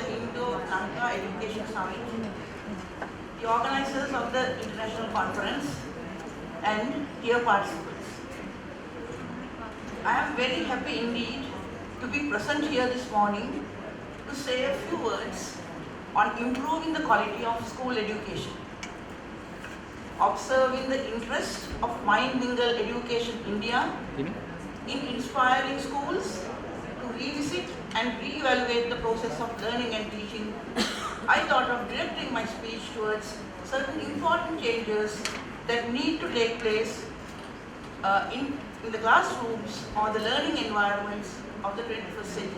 the Indo Lanka Education Summit, the organizers of the international conference, and dear participants. I am very happy indeed to be present here this morning to say a few words on improving the quality of school education. Observing the interest of Mind Mingle Education India in inspiring schools to revisit and re-evaluate the process of learning and teaching, I thought of directing my speech towards certain important changes that need to take place in the classrooms or the learning environments of the 21st century.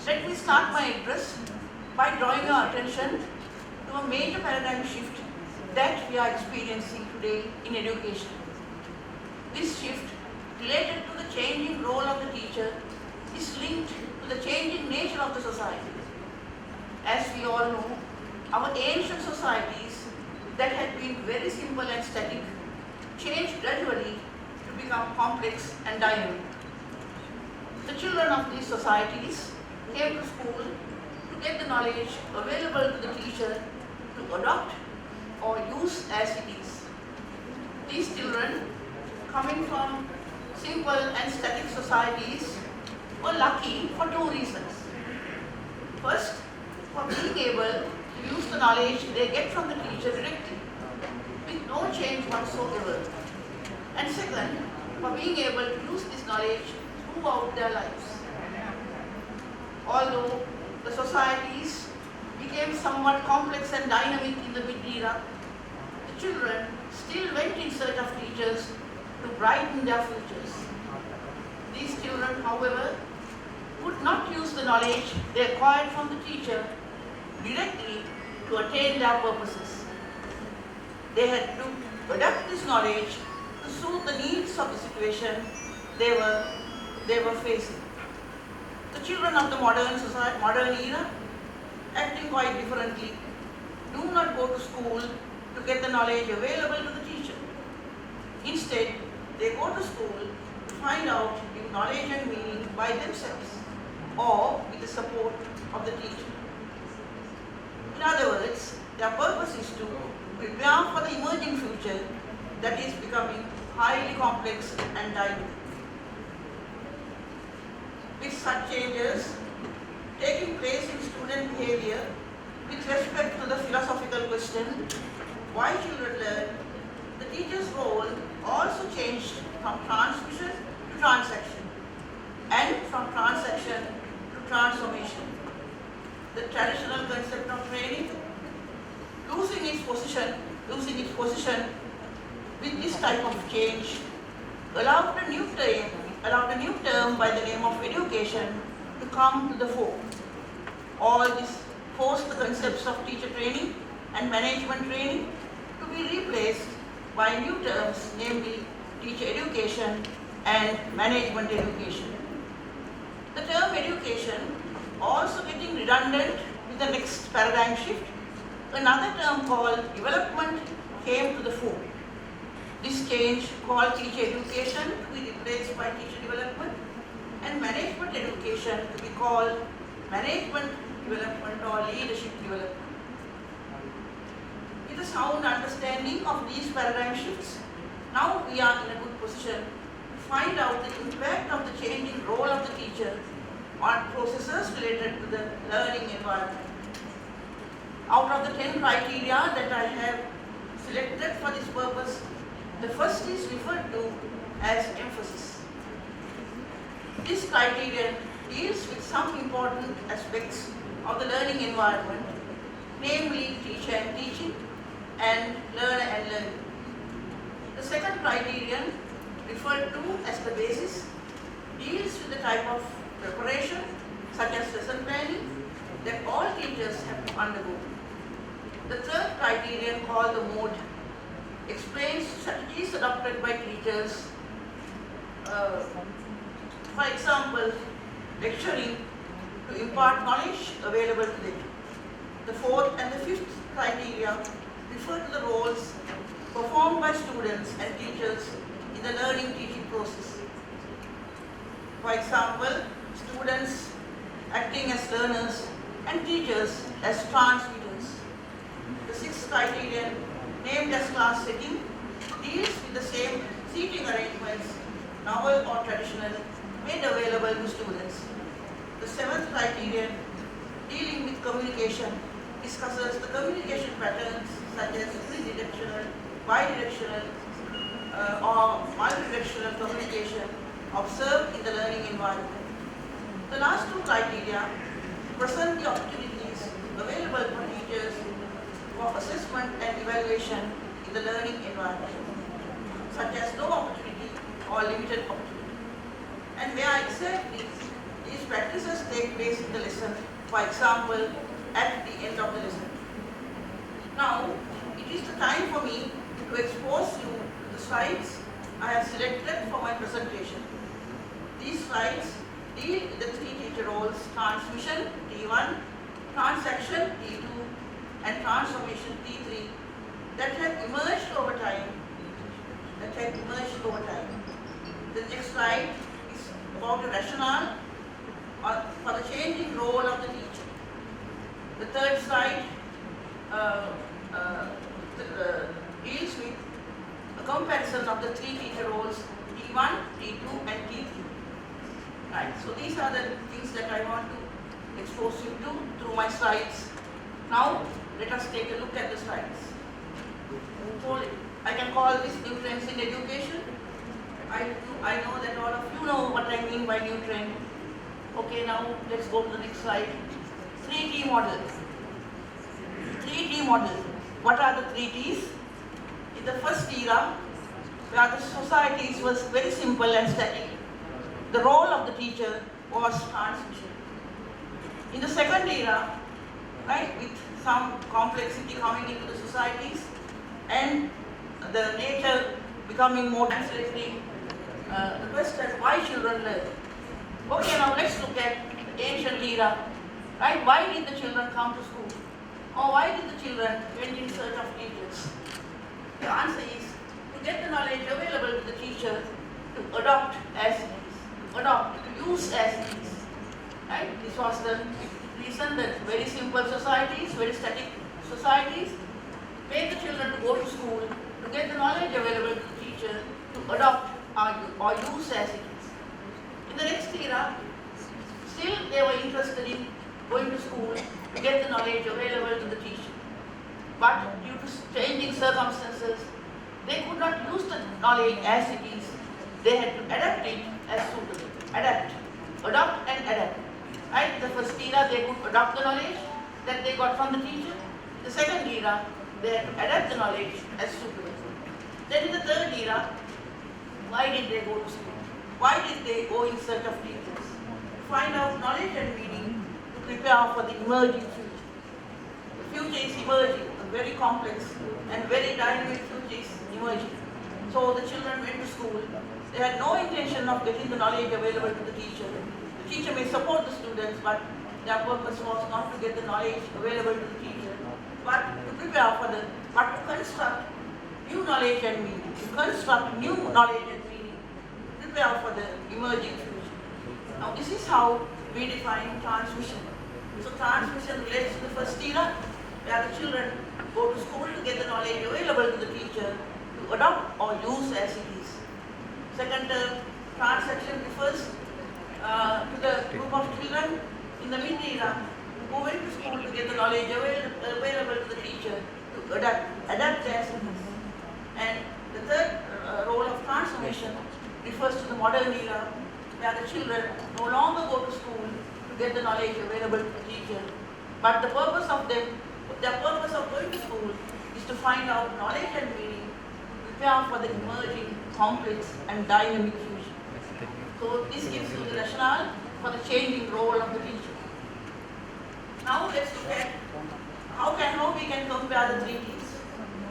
Let me start my address by drawing our attention to a major paradigm shift that we are experiencing today in education. This shift, related to the changing role of the teacher, is linked to the changing nature of the society. As we all know, our ancient societies that had been very simple and static changed gradually to become complex and dynamic. The children of these societies came to school to get the knowledge available to the teacher to adopt or use as it is. These children, coming from simple and static societies, were lucky for two reasons. First, for being able to use the knowledge they get from the teacher directly, with no change whatsoever. And second, for being able to use this knowledge throughout their lives. Although the societies became somewhat complex and dynamic in the mid-era, the children still went in search of teachers to brighten their futures. These children, however, would not use the knowledge they acquired from the teacher directly to attain their purposes. They had to adapt this knowledge to suit the needs of the situation they were facing. The children of the modern era, acting quite differently, do not go to school to get the knowledge available to the teacher. Instead, they go to school to find out the knowledge and meaning by themselves or with the support of the teacher. In other words, their purpose is to prepare for the emerging future that is becoming highly complex and dynamic. With such changes taking place in student behavior with respect to the philosophical question, why children learn, the teacher's role also changed from transmission to transaction and from transaction to transformation. The traditional concept of training losing its position with this type of change allowed a new term by the name of education to come to the fore. All this forced the concepts of teacher training and management training to be replaced by new terms, namely teacher education and management education. The term education also getting redundant with the next paradigm shift. Another term called development came to the fore. This change, called teacher education, to be replaced by teacher development, and management education to be called management development or leadership development. With a sound understanding of these paradigm shifts, now we are in a good position to find out the impact of the changing role of the teacher on processes related to the learning environment. Out of the 10 criteria that I have selected for this purpose, the first is referred to as emphasis. This criterion deals with some important aspects of the learning environment, namely teacher and teaching and learner and learning. The second criterion, referred to as the basis, deals with the type of preparation, such as lesson planning, that all teachers have to undergo. The third criterion, called the mode, explains strategies adopted by teachers. For example, lecturing to impart knowledge available to them. The fourth and the fifth criteria refer to the roles performed by students and teachers in the learning teaching process. For example, students acting as learners, and teachers as transmitters. The sixth criterion, named as class setting, deals with the same seating arrangements, novel or traditional, made available to students. The seventh criterion, dealing with communication, discusses the communication patterns such as unidirectional, bidirectional, or multidirectional communication observed in the learning environment. The last two criteria present the opportunities available for teachers for assessment and evaluation in the learning environment, such as no opportunity or limited opportunity. And where exactly these practices take place in the lesson, for example, at the end of the lesson. Now, it is the time for me to expose you to the slides I have selected for my presentation. These slides deal with the three teacher roles: transmission T1, transaction T2, and transformation T3 that have emerged over time. The next slide is about the rationale for the changing role of the teacher. The third slide deals with a comparison of the three teacher roles T1, T2, and T3. Right. So these are the things that I want to expose you to through my slides. Now let us take a look at the slides. So I can call this new trends in education. I know that all of you know what I mean by new trend. Okay, now let's go to the next slide. 3T model. 3T model. What are the 3Ts? In the first era, where the societies was very simple and static, the role of the teacher was transmission. In the second era, right, with some complexity coming into the societies and the nature becoming more translating the question, why children learn? Okay, now let's look at the ancient era. Right? Why did the children come to school? Or why did the children went in search of teachers? The answer is to get the knowledge available to the teacher, to adopt as it is, to adopt, to use as it is. Right? This was the reason that very simple societies, very static societies, make the children to go to school, to get the knowledge available to the teacher, to adopt or use as it is. In the next era, still they were interested in going to school to get the knowledge available to the teacher. But due to changing circumstances, they could not use the knowledge as it is. They had to adapt it as suitable. Adopt and adapt. Right? The first era, they could adopt the knowledge that they got from the teacher. The second era, they had to adapt the knowledge as suitable. Then in the third era, why did they go to school? Why did they go in search of teachers? To find out knowledge and meaning, to prepare for the emerging future. The future is emerging, a very complex and very dynamic future is emerging. So the children went to school. They had no intention of getting the knowledge available to the teacher. The teacher may support the students, but their purpose was not to get the knowledge available to the teacher, but to prepare for but to construct new knowledge and meaning, to construct new knowledge and meaning, to prepare for the emerging future. Now this is how we define transmission. So transmission relates to the first era, where the children go to school to get the knowledge available to the teacher, to adopt or use as it is. Second term, transaction refers to the group of children in the mid-era who went to school to get the knowledge available to the teacher, to adapt as it is. And the third role of transformation refers to the modern era, where the children no longer go to school to get the knowledge available to the teacher, but their purpose of going to school is to find out knowledge and meaning, prepare for the emerging, complex and dynamic future. So this gives you the rationale for the changing role of the teacher. Now let's look at how we can compare the three T's,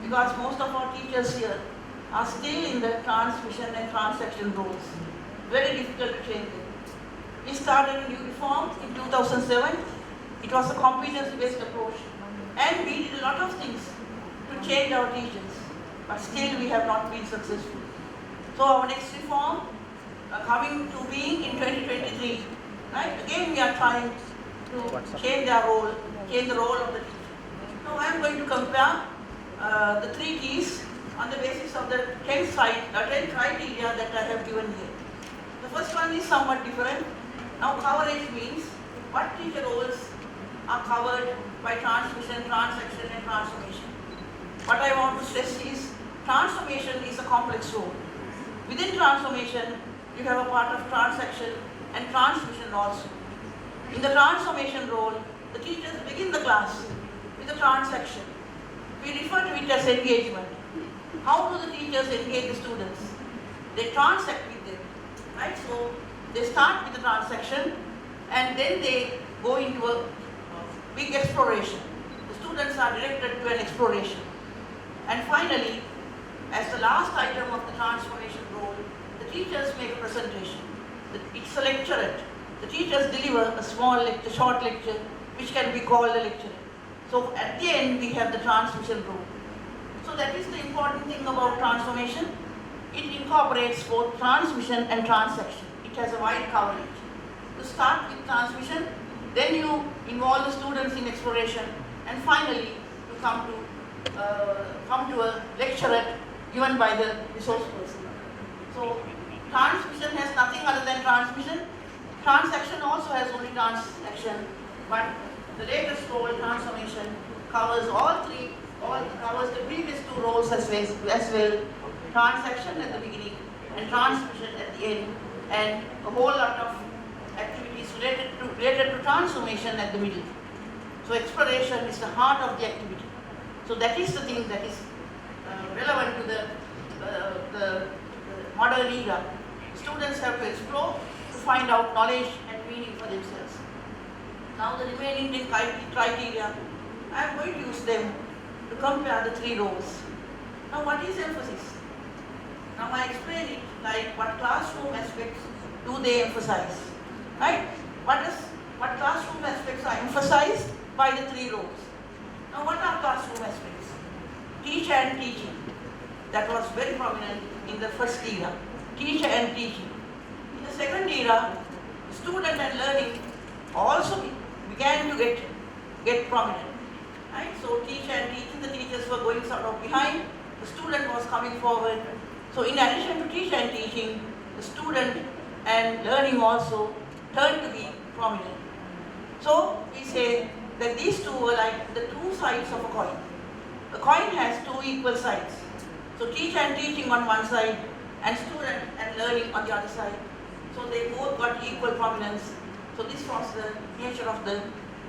because most of our teachers here are still in the transmission and transaction roles. Very difficult to change them. We started a new reform in 2007. It was a competence-based approach, and we did a lot of things to change our teachers, but still we have not been successful. So our next reform coming to being in 2023, right? Again we are trying to change their role, change the role of the teacher. Now I am going to compare the 3 T's on the basis of the 10 criteria that I have given here. The first one is somewhat different. Now coverage means what teacher roles are covered by transmission, transaction and transformation. What I want to stress is transformation is a complex role. Within transformation, you have a part of transaction and transmission also. In the transformation role, the teachers begin the class with a transaction. We refer to it as engagement. How do the teachers engage the students? They transact with them, right? So they start with the transaction and then they go into a big exploration. The students are directed to an exploration. And finally, as the last item of the transformation role, the teachers make a presentation. It's a lecturate. The teachers deliver a small lecture, short lecture, which can be called a lecture. So at the end, we have the transmission role. So that is the important thing about transformation. It incorporates both transmission and transaction. It has a wide coverage. You start with transmission, then you involve the students in exploration, and finally you come to a lecturate given by the resource person. So transmission has nothing other than transmission. Transaction also has only transaction, but the latest role, transformation, covers all three, covers the previous 2 roles as well. Transaction at the beginning and transmission at the end, and a whole lot of activities related to transformation at the middle. So exploration is the heart of the activity. So that is the thing that is relevant to the modern era. Students have to explore to find out knowledge and meaning for themselves. Now the remaining 10 criteria, I am going to use them to compare the 3 roles. Now what is emphasis? Now I explain it like what classroom aspects do they emphasize, right? What classroom aspects are emphasized by the 3 roles. Now what are classroom aspects? Teacher and teaching. That was very prominent in the first era. Teacher and teaching. In the second era, student and learning also began to get prominent. Right? So teacher and teaching, the teachers were going sort of behind, the student was coming forward. So in addition to teacher and teaching, the student and learning also turned to be prominent. So we say that these 2 were like the 2 sides of a coin. A coin has 2 equal sides. So teacher and teaching on one side and student and learning on the other side. So they both got equal prominence. So this was the nature of the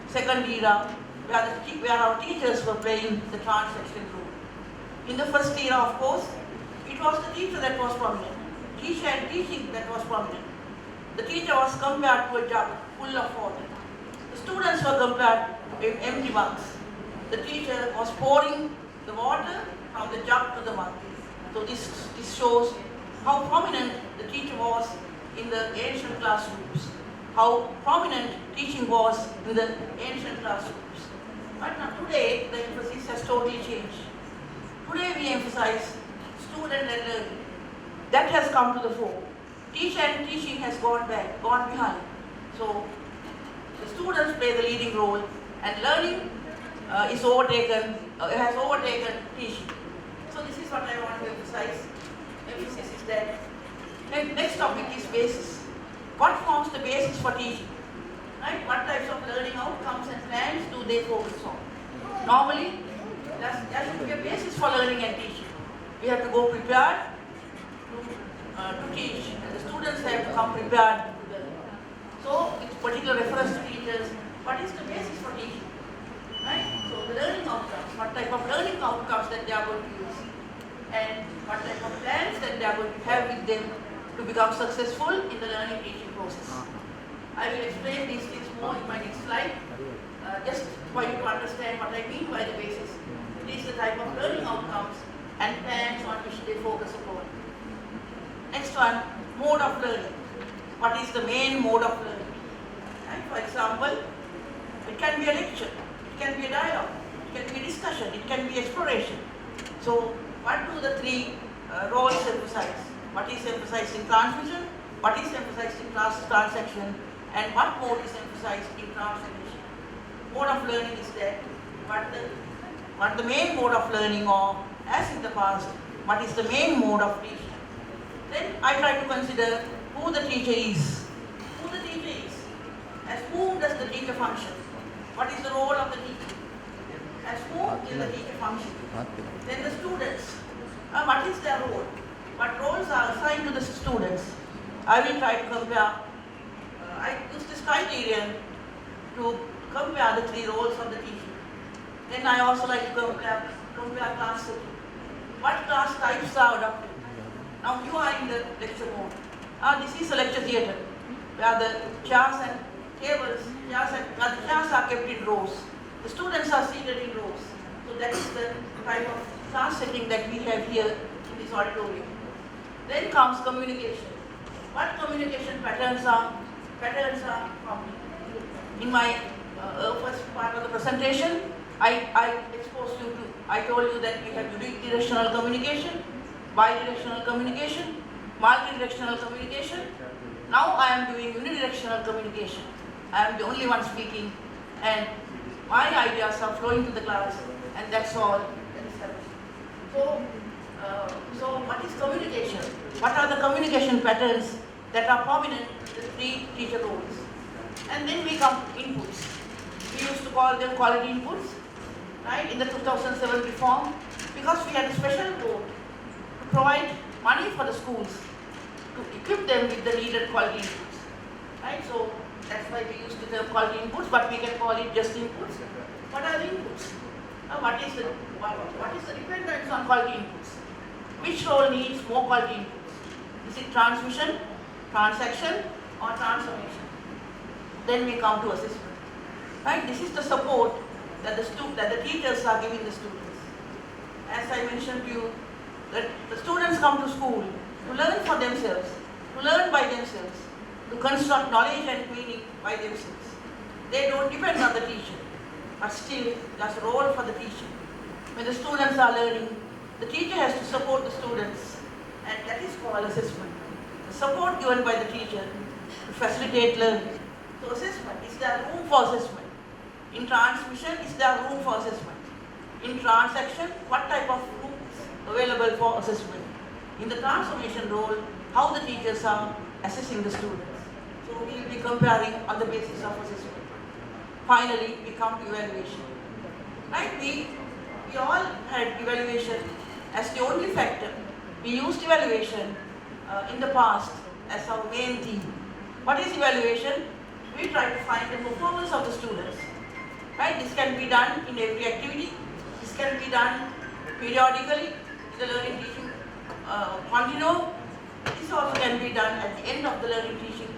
second era where our teachers were playing the transaction role. In the first era, of course, it was the teacher that was prominent. Teacher and teaching that was prominent. The teacher was compared to a jug full of water. The students were compared to empty mugs. The teacher was pouring the water from the jug to the mug. So this shows how prominent the teacher was in the ancient classrooms, how prominent teaching was in the ancient classrooms. But now today, the emphasis has totally changed. Today we emphasize student and learning. That has come to the fore. Teacher and teaching has gone behind. So the students play the leading role, and learning has overtaken teaching. So this is what I want to emphasize. Emphasis is that. Next topic is basis. What forms the basis for teaching? Right? What types of learning outcomes and plans do they focus on? Normally, there should be a basis for learning and teaching. We have to go prepared to teach, and the students have to come prepared to learn. So, with particular reference to teachers, what is the basis for teaching? Right? So, the learning outcomes, what type of learning outcomes that they are going to use, and what type of plans that they are going to have with them to become successful in the learning teaching process. I will explain these things more in my next slide, just for you to understand what I mean by the basis. It is the type of learning outcomes and plans on which they focus upon. Next one, mode of learning. What is the main mode of learning? And for example, it can be a lecture, it can be a dialogue, it can be a discussion, it can be exploration. So what do the 3 roles emphasize? What is emphasized in transmission, what is emphasized in transaction, and what mode is emphasized in transformation? mode of learning is there, what the main mode of learning, or as in the past, what is the main mode of teaching. Then I try to consider who the teacher is. Who the teacher is. As whom does the teacher function? What is the role of the teacher? As whom is the teacher function? Then the students. What is their role? What roles are assigned to the students? I will try to compare. I use this criterion to compare the three roles of the teacher. Then I also like to compare class setting. What class types are adopted? Now you are in the lecture mode. This is a lecture theatre where the chairs and tables, the chairs are kept in rows. The students are seated in rows. So that is the type of class setting that we have here in this auditorium. Then comes communication. What communication patterns are from in my first part of the presentation, I told you that we have unidirectional communication, bidirectional communication, multidirectional communication. Now I am doing unidirectional communication. I am the only one speaking, and my ideas are flowing to the class, and that's all that is happening. So what is communication? What are the communication patterns that are prominent in the three teacher roles? And then we come to inputs. We used to call them quality inputs, right, in the 2007 reform, because we had a special code to provide money for the schools to equip them with the needed quality inputs, right? So that's why we use the term quality inputs, but we can call it just inputs. What are the inputs? What is the dependence on quality inputs? Which role needs more quality inputs? Is it transmission, transaction, or transformation? Then we come to assessment, right? This is the support that the teachers are giving the students. As I mentioned to you, that the students come to school to learn for themselves, to learn by themselves, to construct knowledge and meaning by themselves. They don't depend on the teacher, but still there's a role for the teacher. When the students are learning, the teacher has to support the students, and that is called assessment. The support given by the teacher to facilitate learning. So assessment, is there room for assessment? In transmission, is there room for assessment? In transaction, what type of room is available for assessment? In the transformation role, how the teachers are assessing the students. So we will be comparing on the basis of assessment. Finally, we come to evaluation. Right? We all had evaluation as the only factor. We used evaluation in the past as our main theme. What is evaluation? We try to find the performance of the students. Right? This can be done in every activity. This can be done periodically in the learning teaching continuum. This also can be done at the end of the learning teaching,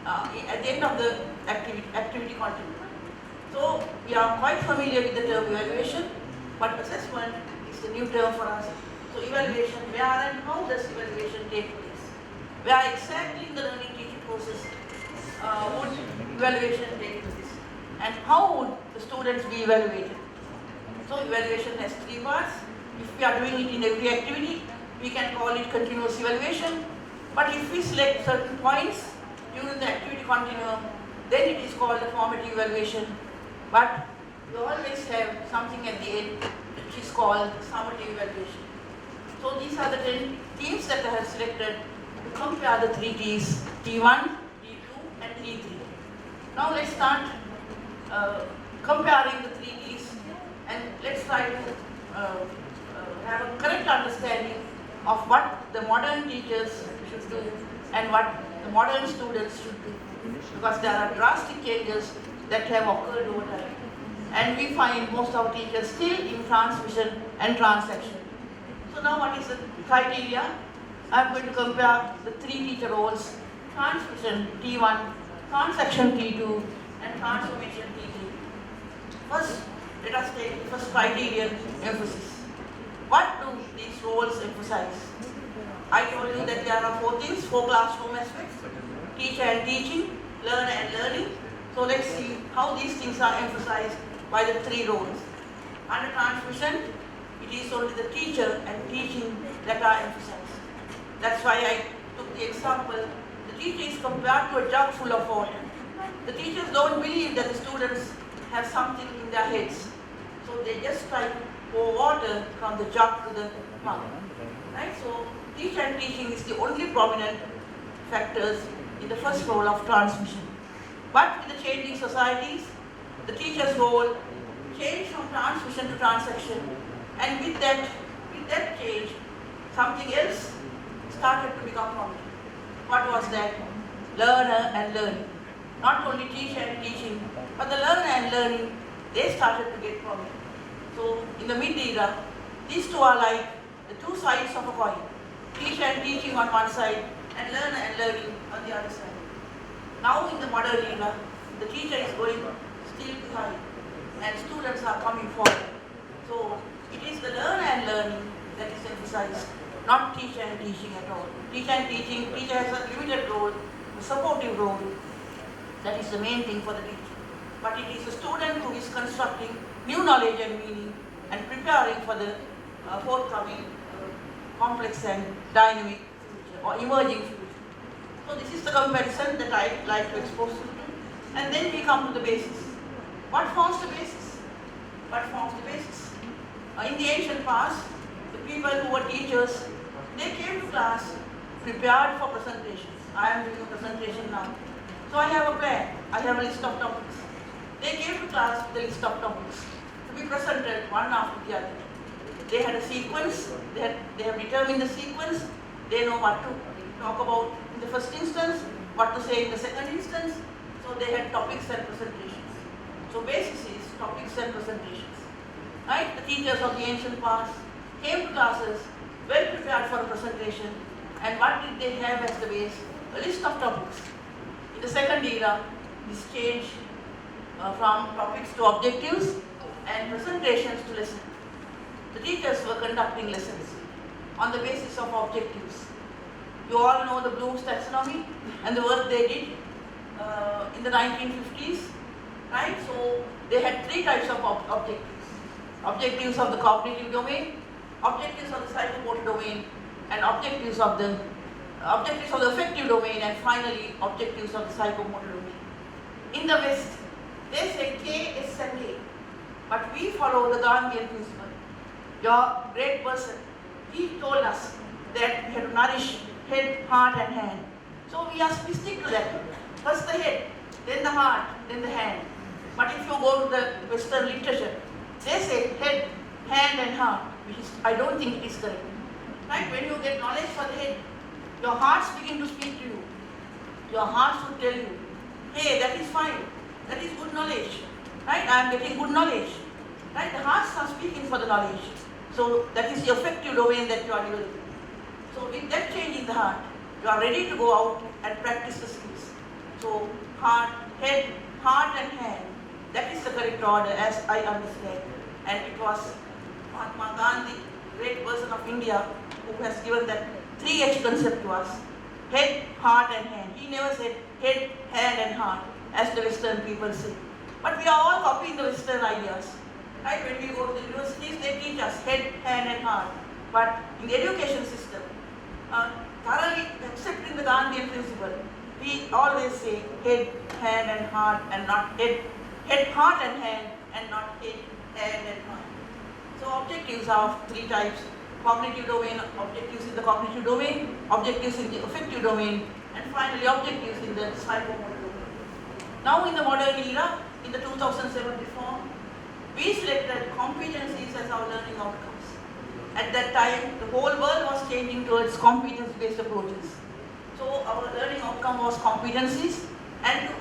at the end of the activity continuum. So we are quite familiar with the term evaluation, but assessment is the new term for us. So evaluation, where and how does evaluation take place? Where exactly in the learning teaching process would evaluation take place? And how would the students be evaluated? So evaluation has three parts. If we are doing it in every activity, we can call it continuous evaluation. But if we select certain points during the activity continuum, then it is called the formative evaluation. But we always have something at the end which is called summative evaluation. So these are the 10 themes that I have selected to compare the three T's, T1, T2 and T3. Now let's start comparing the three T's, and let's try to have a correct understanding of what the modern teachers should do and what the modern students should do, because there are drastic changes that have occurred over time, and we find most of our teachers still in transmission and transaction. So now what is the criteria? I am going to compare the three teacher roles: transmission T1, transaction T2 and transformation T3. First, let us take the first criterion, emphasis. What do these roles emphasize? I told you that there are four things, four classroom aspects: teacher and teaching, learner and learning. So let's see how these things are emphasized by the three roles. Under transmission, it is only the teacher and teaching that are emphasized. That's why I took the example, the teacher is compared to a jug full of water. The teachers don't believe that the students have something in their heads. So they just try to pour water from the jug to the mug. Right? So teach and teaching is the only prominent factors in the first role of transmission. But with the changing societies, the teacher's role changed from transmission to transaction, and with that change, something else started to become prominent. What was that? Learner and learning. Not only teacher and teaching, but the learner and learning, they started to get prominent. So in the mid-era, these two are like the two sides of a coin. Teacher and teaching on one side, and learner and learning on the other side. Now in the modern era, the teacher is going still behind, and students are coming forward. So it is the learner and learning that is emphasized, not teacher and teaching at all. Teacher and teaching, teacher has a limited role, a supportive role. That is the main thing for the teacher. But it is the student who is constructing new knowledge and meaning and preparing for the forthcoming complex and dynamic future or emerging future. So this is the comparison that I like to expose you to. And then we come to the basis. What forms the basis? What forms the basis? In the ancient past, the people who were teachers, they came to class prepared for presentations. I am doing a presentation now. So I have a plan. I have a list of topics. They came to class with a list of topics to be presented one after the other. They had a sequence. They have determined the sequence. They know what to talk about in the first instance, what to say in the second instance. So they had topics and presentations. So basis is topics and presentations. Right? The teachers of the ancient past came to classes well prepared for a presentation, and what did they have as the base? A list of topics. In the second era, this changed from topics to objectives and presentations to lessons. The teachers were conducting lessons on the basis of objectives. You all know the Bloom's taxonomy and the work they did in the 1950s, right? So they had three types of objectives. Objectives of the cognitive domain, objectives of the psychomotor domain, and objectives of the affective domain, and finally objectives of the psychomotor domain. In the West, they say K, S and A, but we follow the Gandhian principle. Your great person, he told us that we have to nourish head, heart and hand. So we stick to that. First the head, then the heart, then the hand. But if you go to the Western literature, they say head, hand and heart, which is, I don't think it is correct. Right? When you get knowledge for the head, your hearts begin to speak to you. Your hearts would tell you, hey, that is fine, that is good knowledge. Right? I am getting good knowledge. Right? The hearts are speaking for the knowledge. So that is the affective domain that you are developing. So with that change in the heart, you are ready to go out and practice the skills. So heart, head, heart and hand, that is the correct order as I understand. And it was Mahatma Gandhi, great person of India, who has given that 3H concept to us. Head, heart and hand. He never said head, hand and heart as the Western people say. But we are all copying the Western ideas. Right? When we go to the universities, they teach us head, hand and heart. But in the education system, thoroughly accepting the Gandhian principle, we always say head, hand and heart and not head, heart and hand and not head, hand and heart. So objectives are of three types. Cognitive domain, objectives in the cognitive domain, objectives in the affective domain, and finally objectives in the psychomotor domain. Now in the modern era, in the 2007 reform, we selected competencies as our learning outcomes. At that time, the whole world was changing towards competence-based approaches. So our learning outcome was competencies, and to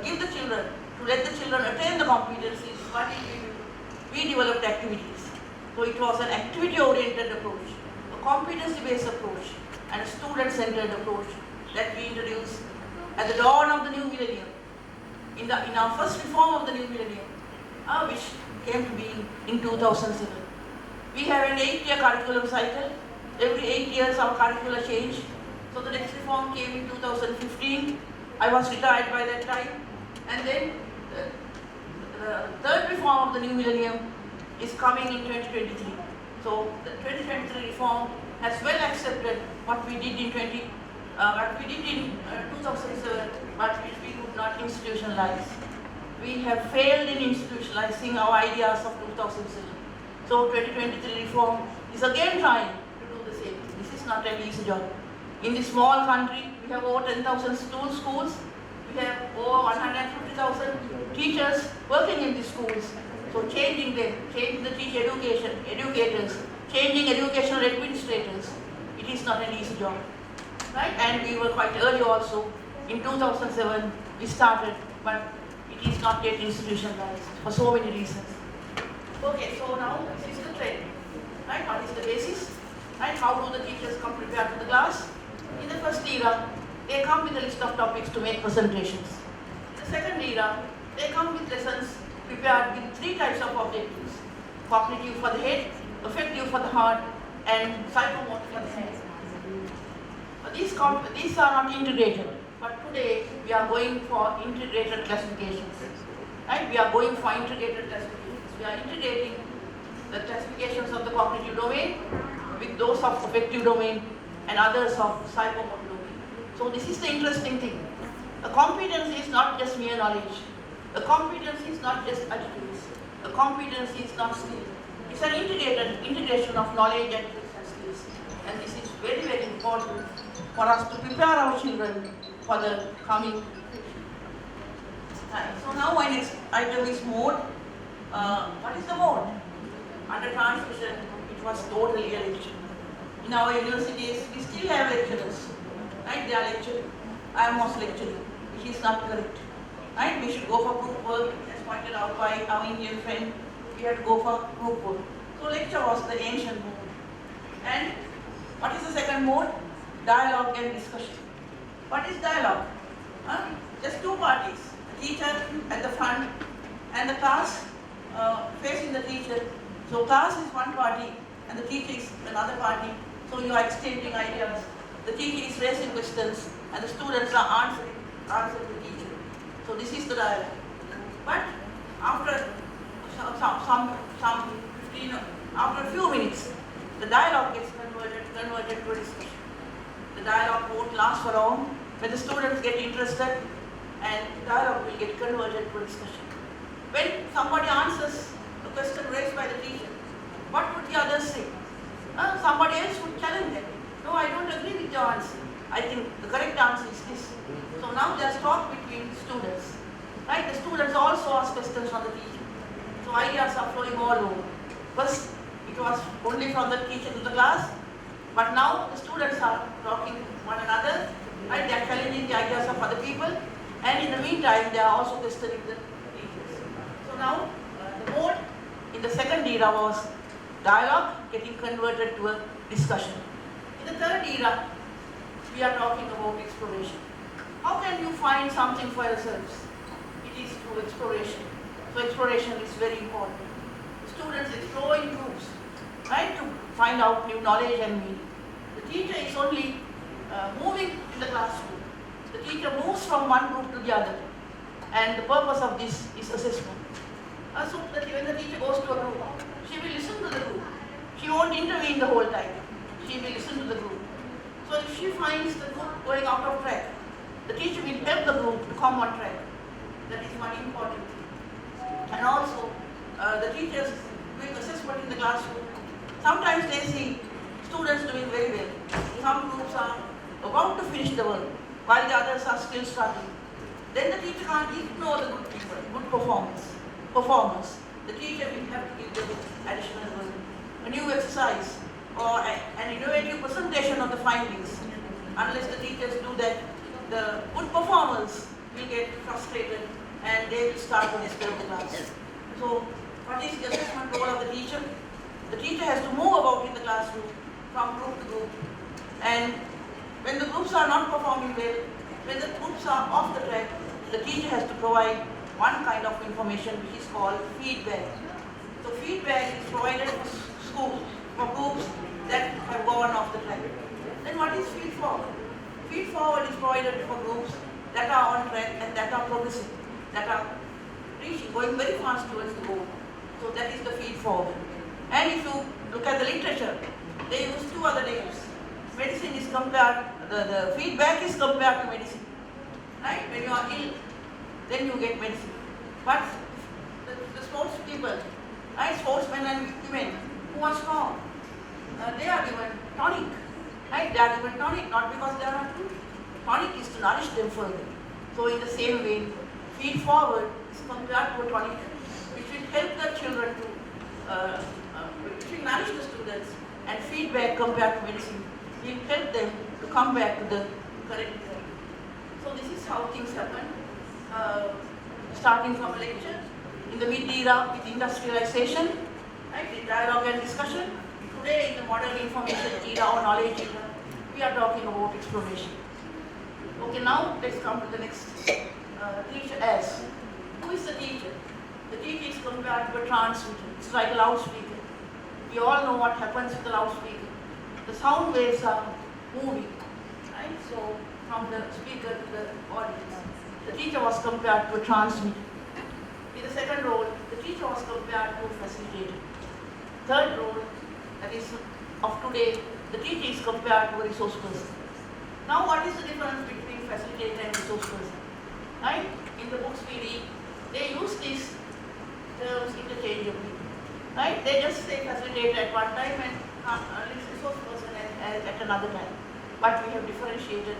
give the children, to let the children attain the competencies, what did we do? We developed activities. So it was an activity-oriented approach, a competency-based approach, and a student-centered approach that we introduced at the dawn of the new millennium, in our first reform of the new millennium, which came to be in 2007. We have an 8-year curriculum cycle. Every 8 years our curricula changed. So the next reform came in 2015. I was retired by that time. And then the third reform of the new millennium is coming in 2023. So the 2023 reform has well accepted what we did in 2007, but which we could not institutionalize. we have failed in institutionalizing our ideas of 2007. So 2023 reform is again trying to do the same. This is not an easy job. In this small country, we have over 10,000 schools. We have over 150,000 teachers working in these schools. So changing them, changing the teacher educators, changing educational administrators, it is not an easy job. Right? And we were quite early also. In 2007, we started, but it is not yet institutionalized for so many reasons. Okay, so now this is the trend. Right? What is the basis? Right? How do the teachers come prepared to the class? In the first era, they come with a list of topics to make presentations. In the second era, they come with lessons prepared with 3 types of objectives: cognitive for the head, affective for the heart, and psychomotor for the hand. These are not integrated, but today we are going for integrated classifications. Right? We are going for integrated classifications. We are integrating the classifications of the cognitive domain with those of affective domain and others of psychomotor domain. So this is the interesting thing. A competence is not just mere knowledge. A competence is not just attitudes. A competence is not skill. It's an integration of knowledge and skills. And this is very, very important for us to prepare our children for the coming time. So now my next item is mode. What is the mode? Under transmission, it was totally a lecture. In our universities, we still have lecturers. Right? They are lecturing. I am also lecturing, which is not correct. Right? We should go for group work, as pointed out by our Indian friend. We have to go for group work. So lecture was the ancient mode. And what is the second mode? Dialogue and discussion. What is dialogue? Just 2 parties. The teacher at the front and the class facing the teacher. So class is one party and the teacher is another party. So you are exchanging ideas. The teacher is raising questions and the students are answering the teacher. So this is the dialogue. But after after a few minutes, the dialogue gets converted to a discussion. The dialogue won't last for long. When the students get interested, and dialogue will get converted to a discussion. When somebody answers the question raised by the teacher, what would the others say? Somebody else would challenge them. No, I don't agree with your answer. I think the correct answer is this. So now there's talk between students. Right? The students also ask questions from the teacher. So ideas are flowing all over. First, it was only from the teacher to the class, but now the students are talking to one another. Right? They are challenging the ideas of other people, and in the meantime, they are also questioning the teachers. So now, the mode in the second era was dialogue getting converted to a discussion. In the third era, we are talking about exploration. How can you find something for yourselves? It is through exploration. So exploration is very important. Students explore in groups, right, to find out new knowledge and meaning. The teacher is only moving in the classroom. The teacher moves from one group to the other. And the purpose of this is assessment. So that when the teacher goes to a group, she will listen to the group. She won't intervene the whole time. She will listen to the group. So if she finds the group going out of track, the teacher will help the group to come on track. That is one important thing. And also, the teachers doing assessment in the classroom. Sometimes they see students doing very well. Some groups are about to finish the work, while the others are still struggling. Then the teacher can't ignore the good people, good performers. The teacher will have to give them additional work, a new exercise, or an innovative presentation of the findings. Unless the teachers do that, the good performers will get frustrated and they will start to disturb the class. So, what is the assessment role of the teacher? The teacher has to move about in the classroom from group to group. And when the groups are not performing well, when the groups are off the track, the teacher has to provide one kind of information which is called feedback. So feedback is provided for schools, for groups that have gone off the track. Then what is feed forward? Feed forward is provided for groups that are on track and that are progressing, that are reaching, going very fast towards the goal. So that is the feed forward. And if you look at the literature, they use 2 other names. Medicine is compared, the feedback is compared to medicine. Right? When you are ill, then you get medicine. But the sports people, right, sportsmen and women who are strong, they are given tonic, right? They are given tonic not because they are not good. Tonic is to nourish them further. So in the same way, feed forward is compared to a tonic, which will help the children to, which will nourish the students, and feedback compared to medicine will help them to come back to the correct level. So this is how things happen, starting from a lecture, in the mid-era with industrialization, right, in dialogue and discussion. Today in the modern information era or knowledge era, we are talking about exploration. Okay, now let's come to the next. Teacher as. Who is the teacher? The teacher is compared to a transmitter. It's like a loudspeaker. We all know what happens with the loudspeaker. The sound waves are moving, right? So from the speaker to the audience. The teacher was compared to a transmitter. In the second role, the teacher was compared to a facilitator. Third role, that is of today, the teacher is compared to a resource person. Now what is the difference between facilitator and resource person? Right? In the books we read, they use these terms interchangeably. Right? They just say facilitator at one time and resource person at another time. But we have differentiated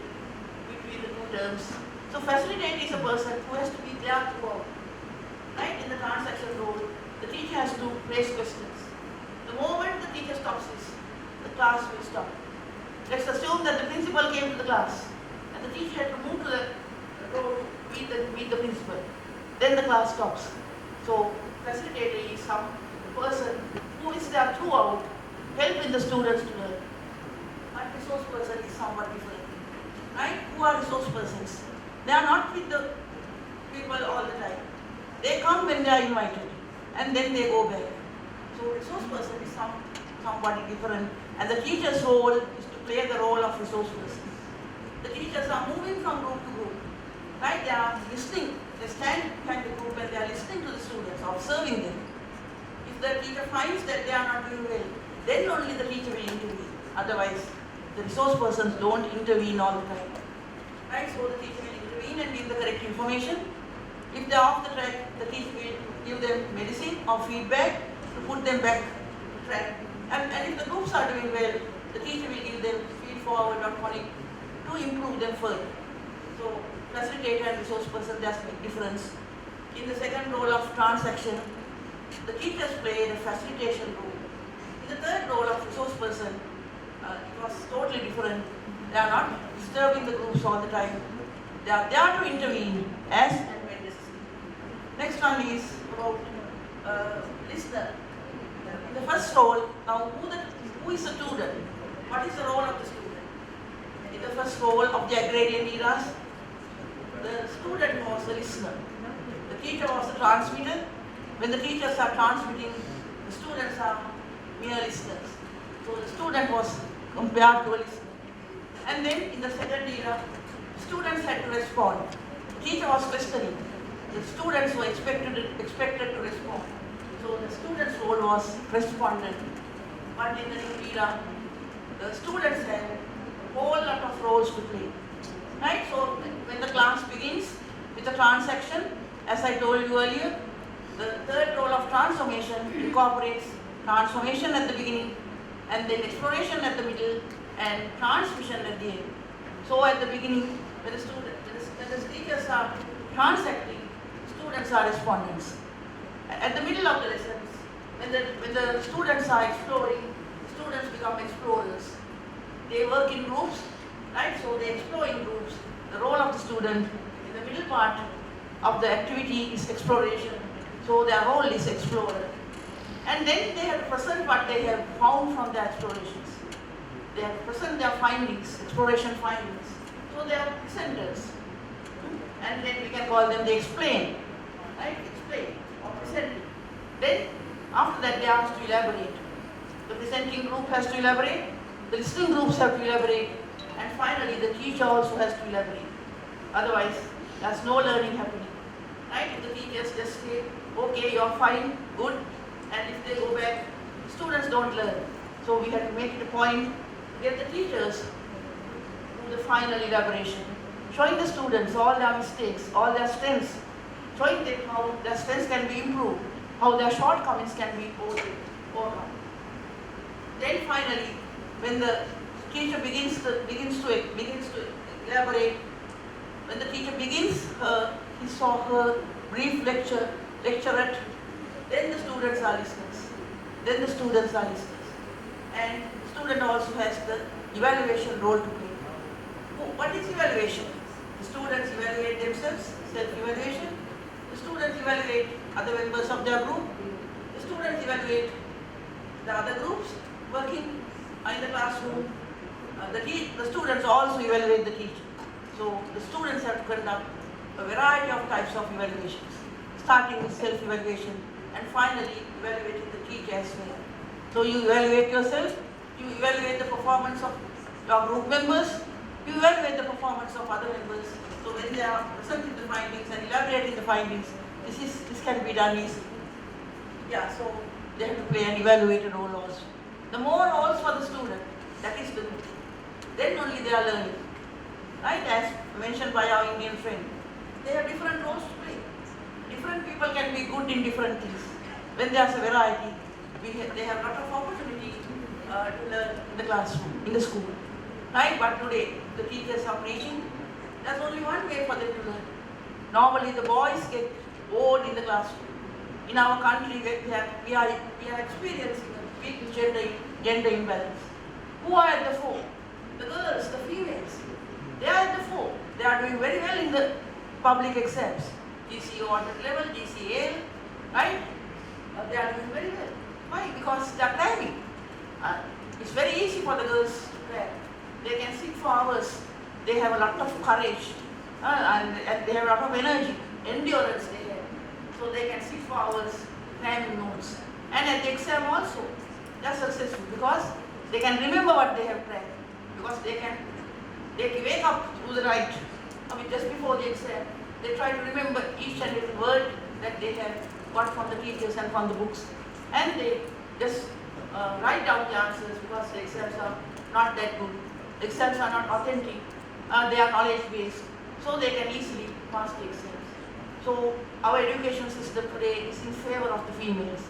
between the two terms. So facilitator is a person who has to be there throughout. Right? In the transaction role, the teacher has to raise questions. The moment the teacher stops this, the class will stop. Let's assume that the principal came to the class and the teacher had to move to the road to meet the principal. Then the class stops. So facilitator is some person who is there throughout, helping the students to learn. But resource person is somewhat different. Right? Who are resource persons? They are not with the people all the time. They come when they are invited and then they go back. So resource person is somebody different, and the teacher's role is to play the role of resource person. The teachers are moving from group to group, right? They are listening. They stand behind the group and they are listening to the students, observing them. If the teacher finds that they are not doing well, then only the teacher will intervene. Otherwise, the resource persons don't intervene all the time, right? So the teacher will intervene and give the correct information. If they are off the track, the teacher will give them medicine or feedback to put them back to track. And if the groups are doing well, the teacher will give them feed forward or tonic to improve them further. So facilitator and resource person, there's a big difference. In the second role of transaction, the teachers play the facilitation role. In the third role of resource person, it was totally different. They are not disturbing the groups all the time. They are there to intervene as and when necessary. Next one is about listener. In the first role, now who is the student? What is the role of the student? In the first role of the agrarian eras, the student was the listener. The teacher was the transmitter. When the teachers are transmitting, the students are mere listeners. So the student was compared to a listener. And then in the second era, students had to respond. The teacher was questioning. The students were expected to respond. So the student's role was respondent. But in the new era, the students had a whole lot of roles to play. Right? So when the class begins with the transaction, as I told you earlier, the third role of transformation incorporates transformation at the beginning, and then exploration at the middle, and transmission at the end. So at the beginning, when the teachers are transacting, students are respondents. At the middle of the lessons, when the students are exploring, students become explorers. They work in groups, right? So they explore in groups. The role of the student in the middle part of the activity is exploration. So their role is explorer. And then they have to present what they have found from their explorations. They have to present their findings, exploration findings. So they are presenters. And then we can call them the explain, right? Explain or presenting. Then after that they are asked to elaborate. The presenting group has to elaborate, the listening groups have to elaborate, and finally the teacher also has to elaborate. Otherwise, there's no learning happening. Right? If the teachers just say, okay, you're fine, good, and if they go back, students don't learn. So we have to make it a point to get the teachers to do the final elaboration, showing the students all their mistakes, all their strengths, showing them how their strengths can be improved, how their shortcomings can be overcome. Then finally, when the teacher begins to elaborate, when the teacher begins his or her brief lecturette, then the students are listeners. And the student also has the evaluation role to play. What is evaluation? The students evaluate themselves, self-evaluation. The students evaluate other members of their group. The students evaluate the other groups working in the classroom. The students also evaluate the teacher. So the students have to conduct a variety of types of evaluations, starting with self-evaluation and finally evaluating the teacher as well. So you evaluate yourself, you evaluate the performance of your group members, you evaluate the performance of other members. So when they are presenting the findings and elaborating the findings, this can be done easily. Yeah, so they have to play an evaluator role also. The more roles for the student, that is the good. Then only they are learning. Right, as mentioned by our Indian friend, they have different roles to play. Different people can be good in different things. When there is a variety, they have a lot of opportunity to learn in the classroom, in the school. Right, but today the teachers are preaching, there's only one way for them to learn. Normally the boys get bored in the classroom. In our country, we are experiencing a big gender imbalance. Who are at the fore? The girls, the females. They are at the fore. They are doing very well in the public exams. GCE audit level, GCA, right? They are doing very well. Why? Because they are cramming. It's very easy for the girls to cram. They can sit for hours. They have a lot of courage and they have a lot of energy, endurance they have. So they can sit for hours cramming notes. And at the exam also, they are successful because they can remember what they have crammed. Because they wake up through the night, just before the exam, they try to remember each and every word that they have got from the teachers and from the books. And they just write down the answers because the exams are not that good. The exams are not authentic. They are knowledge based. So they can easily pass the exams. So our education system today is in favor of the females.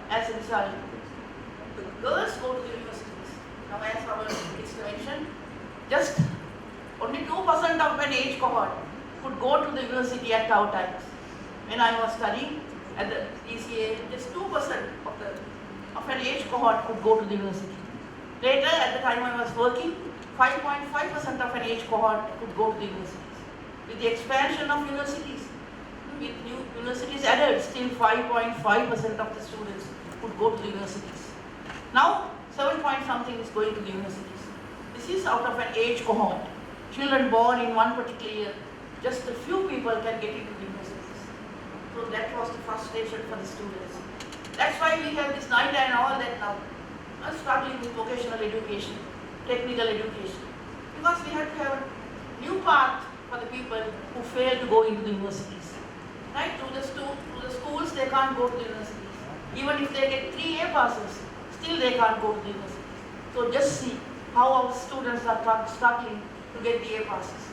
As a result, the girls go to the universities. Now as our minister mentioned, just only 2% of an age cohort could go to the university at our times. When I was studying at the ECA, just 2% of an age cohort could go to the university. Later, at the time I was working, 5.5% of an age cohort could go to the universities. With the expansion of universities, with new universities added, still 5.5% of the students could go to the universities. Now, 7 point something is going to the universities. This is out of an age cohort. Children born in one particular year, just a few people can get into the universities. So that was the frustration for the students. That's why we have this NIDA and all that now. Struggling with vocational education, technical education. Because we have to have a new path for the people who fail to go into the universities. Right? Through the schools, they can't go to the universities. Even if they get 3 A passes, still they can't go to the universities. So just see how our students are struggling to get the A passes.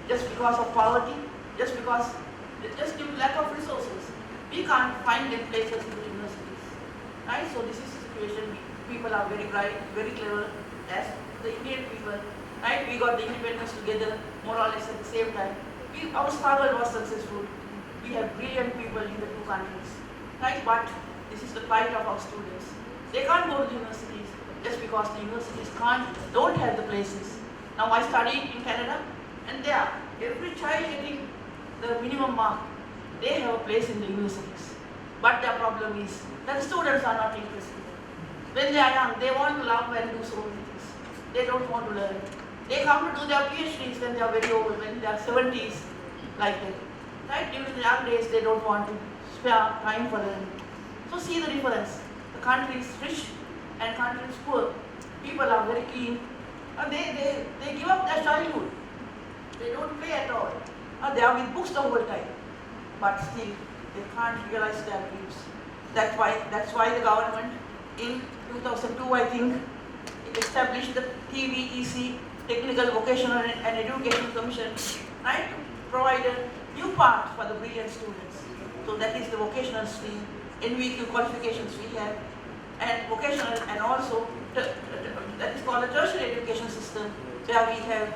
Just because of poverty, just due to lack of resources, we can't find them places in the universities. Right? So this is the situation. People are very bright, very clever, as the Indian people. Right? We got the independence together, more or less at the same time. Our struggle was successful. We have brilliant people in the two countries. Right? But this is the plight of our students. They can't go to the universities just because the universities don't have the places. Now I studied in Canada, and there, every child getting the minimum mark, they have a place in the universities. But their problem is that the students are not interested. When they are young, they want to love and do so many things. They don't want to learn. They come to do their PhDs when they are very old, when they are 70s, like that. Right? During the young days, they don't want to spare time for learning. So see the difference. The country is rich and country is poor. People are very keen. They give up their childhood. They don't play at all. They are with books the whole time. But still, they can't realize their dreams. That's why the government in 2002, I think, it established the TVEC, Technical Vocational and Education Commission, right, to provide new path for the brilliant students. So that is the vocational stream, NVQ qualifications we have, and vocational, and also that is called the tertiary education system, where we have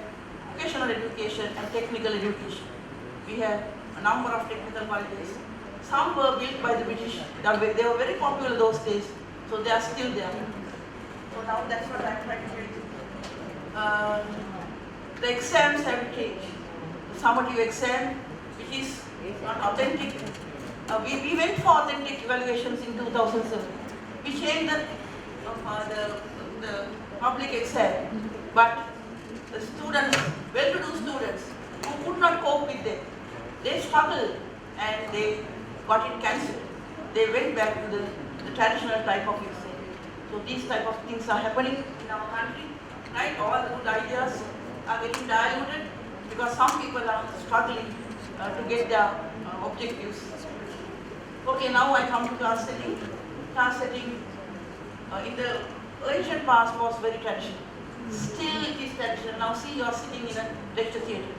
vocational education and technical education. We have a number of technical colleges. Some were built by the British. They were very popular those days, so they are still there. So now that's what I'm trying to tell you. The exams have changed. The summative exam, which is not authentic. We went for authentic evaluations in 2007. We changed the public exam, but the students, well-to-do students, who could not cope with them, they struggled and they got it cancelled. They went back to the traditional type of exam. So these type of things are happening in our country, right? All the good ideas are getting diluted because some people are struggling to get their objectives. Okay, now I come to class setting. Class setting in the ancient past was very traditional. Still it is traditional. Now see, you are sitting in a lecture theatre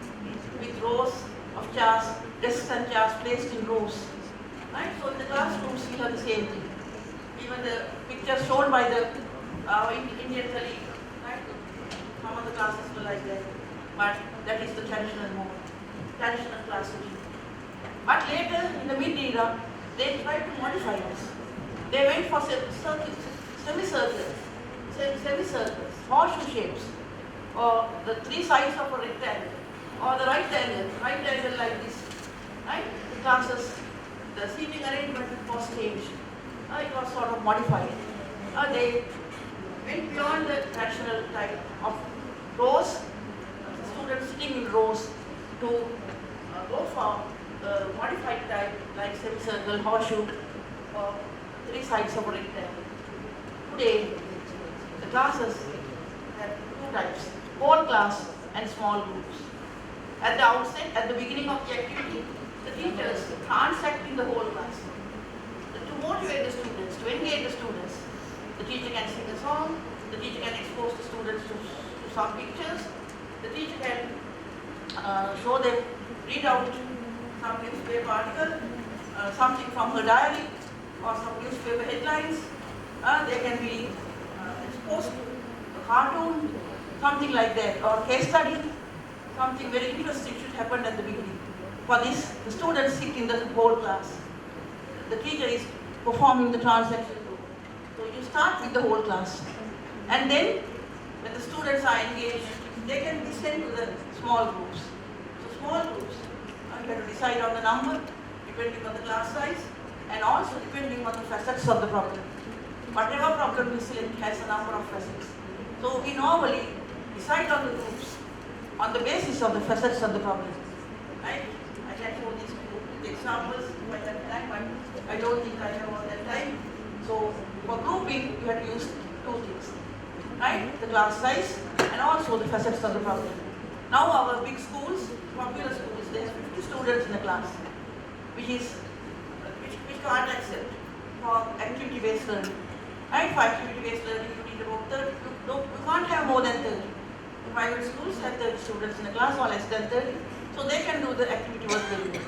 with rows of chairs, desks and chairs placed in rows. Right? So in the classrooms we have the same thing. Even the pictures shown by the Indian colleague, right? Some of the classes were like that. But that is the traditional mode, traditional class setting. But later in the mid-era, they tried to modify this. They went for semicircles, horseshoe shapes, or the three sides of a rectangle, or the right angle like this. Right? The classes, the seating arrangement was changed. It was sort of modified. They went beyond the traditional type of rows, students sitting in rows, to go for the modified type like semicircle, horseshoe, or three sides of a rectangle. Today, the classes have two types, whole class and small groups. At the outset, at the beginning of the activity, the teachers transect in the whole class. To motivate the students, to engage the students, the teacher can sing a song, the teacher can expose the students to some pictures, the teacher can show them, read out some newspaper article, something from her diary, or some newspaper headlines. They can be exposed to a cartoon, something like that, or case study, something very interesting should happen at the beginning. For this, the students sit in the whole class. The teacher is performing the transaction too. So you start with the whole class. And then, when the students are engaged, they can be sent to the small groups. So small groups, you have to decide on the number, depending on the class size, and also depending on the facets of the problem. Whatever problem we select has a number of facets. So we normally decide on the groups on the basis of the facets of the problem. Right? I can show these two examples by that time, but I don't think I have all that time. So for grouping, you have to use two things. Right? The class size and also the facets of the problem. Now our big schools, popular schools, they have 50 students in a class, which can't accept for activity-based learning. Right? For activity-based learning, you need about 30. You can't have more than 30. The private schools have 30 students in a class or less than 30, so they can do the activity work very well.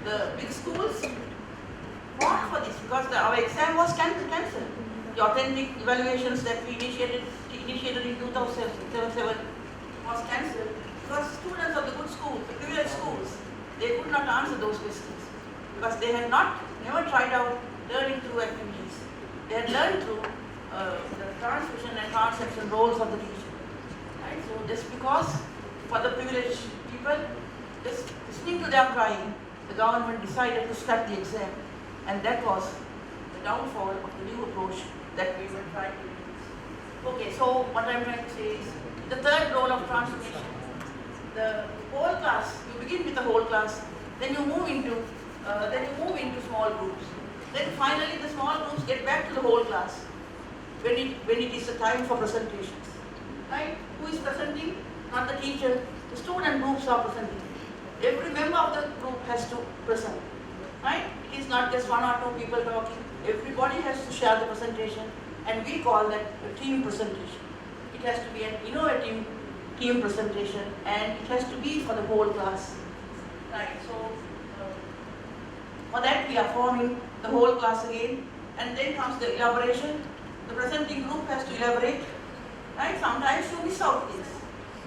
The big schools fought for this because our exam was cancelled. The authentic evaluations that we initiated in 2007 was cancelled because students of the good schools, the privileged schools, they could not answer those questions because they had never tried out learning through activities. They had learned through the transmission and transaction roles of the teacher. Right? So just because for the privileged people, just listening to their crying, the government decided to start the exam, and that was the downfall of the new approach that we were trying to use. Okay, so what I'm trying to say is the third role of transformation. The whole class, you begin with the whole class, then you move into small groups. Then finally the small groups get back to the whole class when it is the time for presentations. Right? Who is presenting? Not the teacher. The student groups are presenting. Every member of the group has to present. Right? It is not just one or two people talking. Everybody has to share the presentation, and we call that a team presentation. It has to be an innovative team presentation, and it has to be for the whole class. Right. So for that we are forming the whole class again, and then comes the elaboration. The presenting group has to elaborate. Right. Sometimes you miss out things.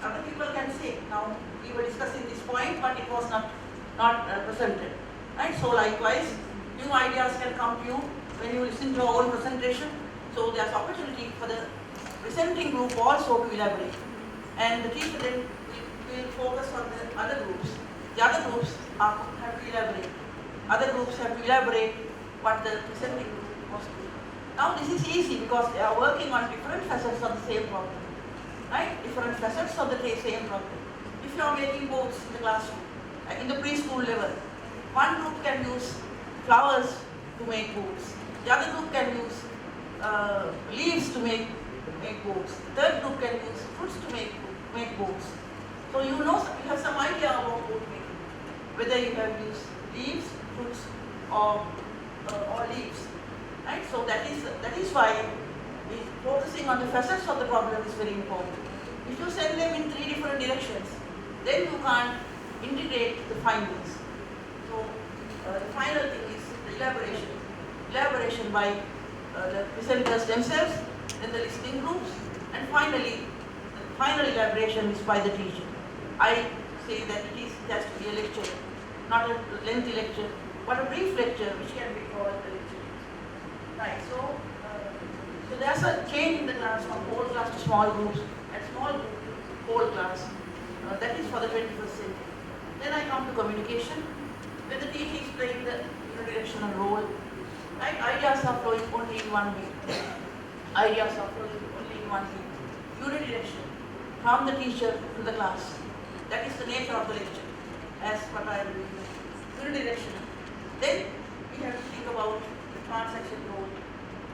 Other people can say, now we were discussing this point, but it was not presented. Right. So likewise, new ideas can come to you when you listen to your own presentation. So there's opportunity for the presenting group also to elaborate, and the teacher then will focus on the other groups. The other groups have to elaborate. Other groups have to elaborate what the presenting group was doing. Now this is easy because they are working on different facets of the same problem. Right? Different facets of the same problem. If you are making boards in the classroom, in the preschool level, one group can use flowers to make boards. The other group can use leaves to make boards. The third group can use fruits to make boards. So you have some idea about board making, whether you have used leaves, fruits, or leaves. Right? So that is why focusing on the facets of the problem is very important. If you send them in 3 different directions, then you can't integrate the findings. So the final thing is the elaboration. Elaboration by the presenters themselves, then the listening groups, and finally, the final elaboration is by the teacher. I say that it has to be a lecture, not a lengthy lecture, but a brief lecture which can be called a lecture. Right, so there's a change in the class from whole class to small groups, and small group to whole class. That is for the 21st century. Then I come to communication. When the teacher is playing the unidirectional role, right, ideas are flowing only in one way. Ideas are flowing only in one way. Unidirection from the teacher to the class. That is the nature of the lecture, as what I am doing. Unidirection. Then we have to think about the transaction role.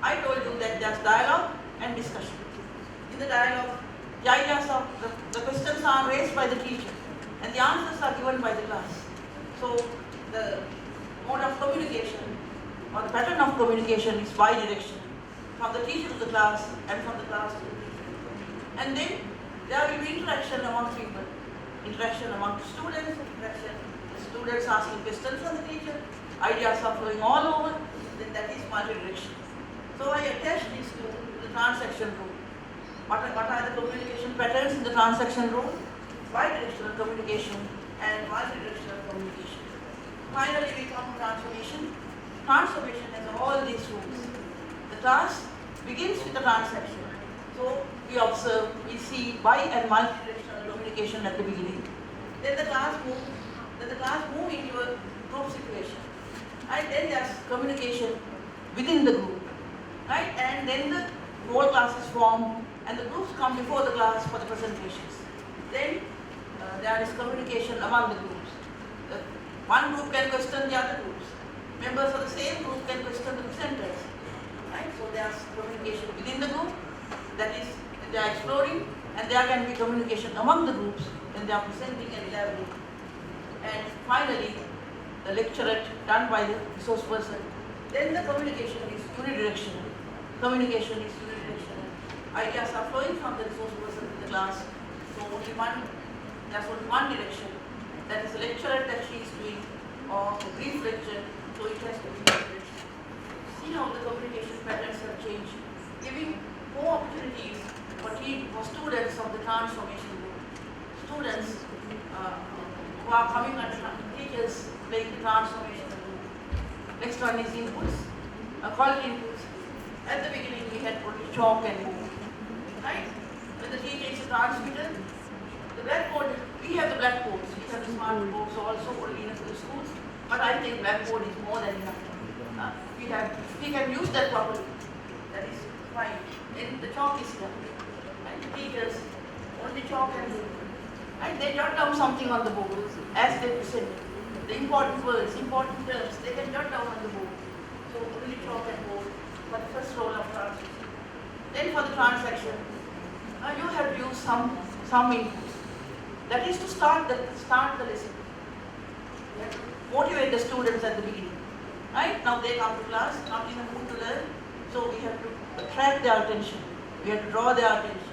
I told you that there's dialogue and discussion. In the dialogue, the ideas of the questions are raised by the teacher and the answers are given by the class. So the mode of communication or the pattern of communication is bi-directional, from the teacher to the class and from the class to the teacher. And then there will be interaction among people, interaction among the students, the students asking questions from the teacher, ideas are flowing all over, then that is multi-directional. So I attach these to the transaction rule. What are the communication patterns in the transaction rule? Bidirectional communication and multidirectional communication. Finally, we come to transformation. Transformation has all these rules. The task begins with the transaction. So we observe, we see bi and multidirectional communication at the beginning. Then the class moves into a group situation. And then there's communication within the group. Right? And then the whole class is formed and the groups come before the class for the presentations. Then there is communication among the groups. One group can question the other groups. Members of the same group can question the presenters. Right? So there's communication within the group, that is, they are exploring, and there can be communication among the groups when they are presenting and elaborating. And finally, the lecturate done by the resource person. Then the communication is unidirectional. Communication is unidirectional. Ideas are flowing from the resource person to the class. So there's only one direction. That is the lecturer that she is doing, or a brief lecture. So it has to be unidirectional. See how the communication patterns have changed, giving more opportunities for students of the transformation group. Students who are coming under teachers playing the transformation group. Next one is inputs, quality inputs. At the beginning we had only chalk and board. Right? When the teacher is a transmitter, the blackboard, we have the blackboards, we have the smart boards also only enough for the schools, but I think blackboard is more than enough. We can use that properly. That is fine. Then the chalk is here. And the teachers, only chalk and board. And they jot down something on the board as they present. The important words, important terms, they can jot down on the board. So only chalk and board for the first role of transaction. Then for the transaction, you have to use some inputs. That is to start the lesson. You have to motivate the students at the beginning. Right? Now they come to class, not in a mood to learn. So we have to attract their attention. We have to draw their attention.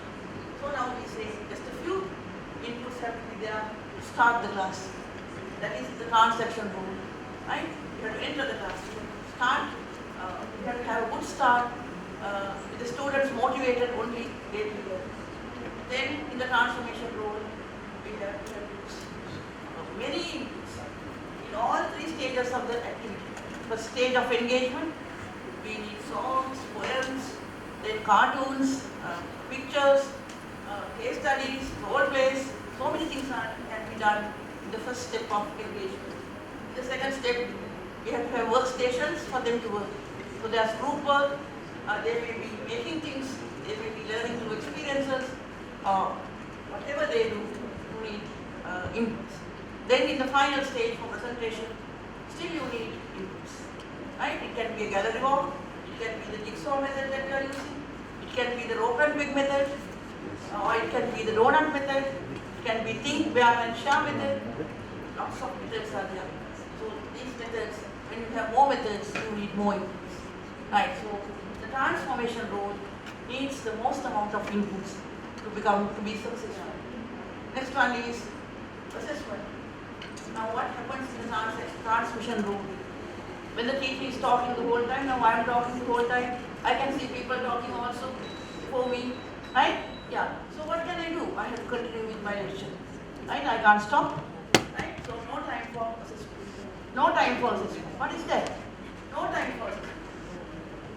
So now we say just a few inputs have to be there to start the class. that is the transaction rule, right? You have to enter the class, start, you have to have a good start, with the students motivated only, they will learn. Then in the transformation role, we have many inputs in all three stages of the activity. First stage of engagement, we need songs, poems, then cartoons, pictures, case studies, role plays, so many things can be done in the first step of engagement. The second step, we have to have workstations for them to work. So there's group work, they may be making things, they may be learning through experiences, whatever they do, you need inputs. Then in the final stage for presentation, still you need inputs. Right? It can be a gallery walk, it can be the jigsaw method that you are using, it can be the rope and twig method, or it can be the donut method, it can be think, bear and share method. Lots of methods are there. So these methods, when you have more methods, you need more inputs. Right, so the transformation role needs the most amount of inputs to be successful. Next one is assessment. Now what happens in the transmission role? When the teacher is talking the whole time, now I am talking the whole time, I can see people talking also before me, right? Yeah, so what can I do? I have to continue with my lecture, right? I can't stop, right? So no time for assessment. No time for assessment. What is that? No time for assessment.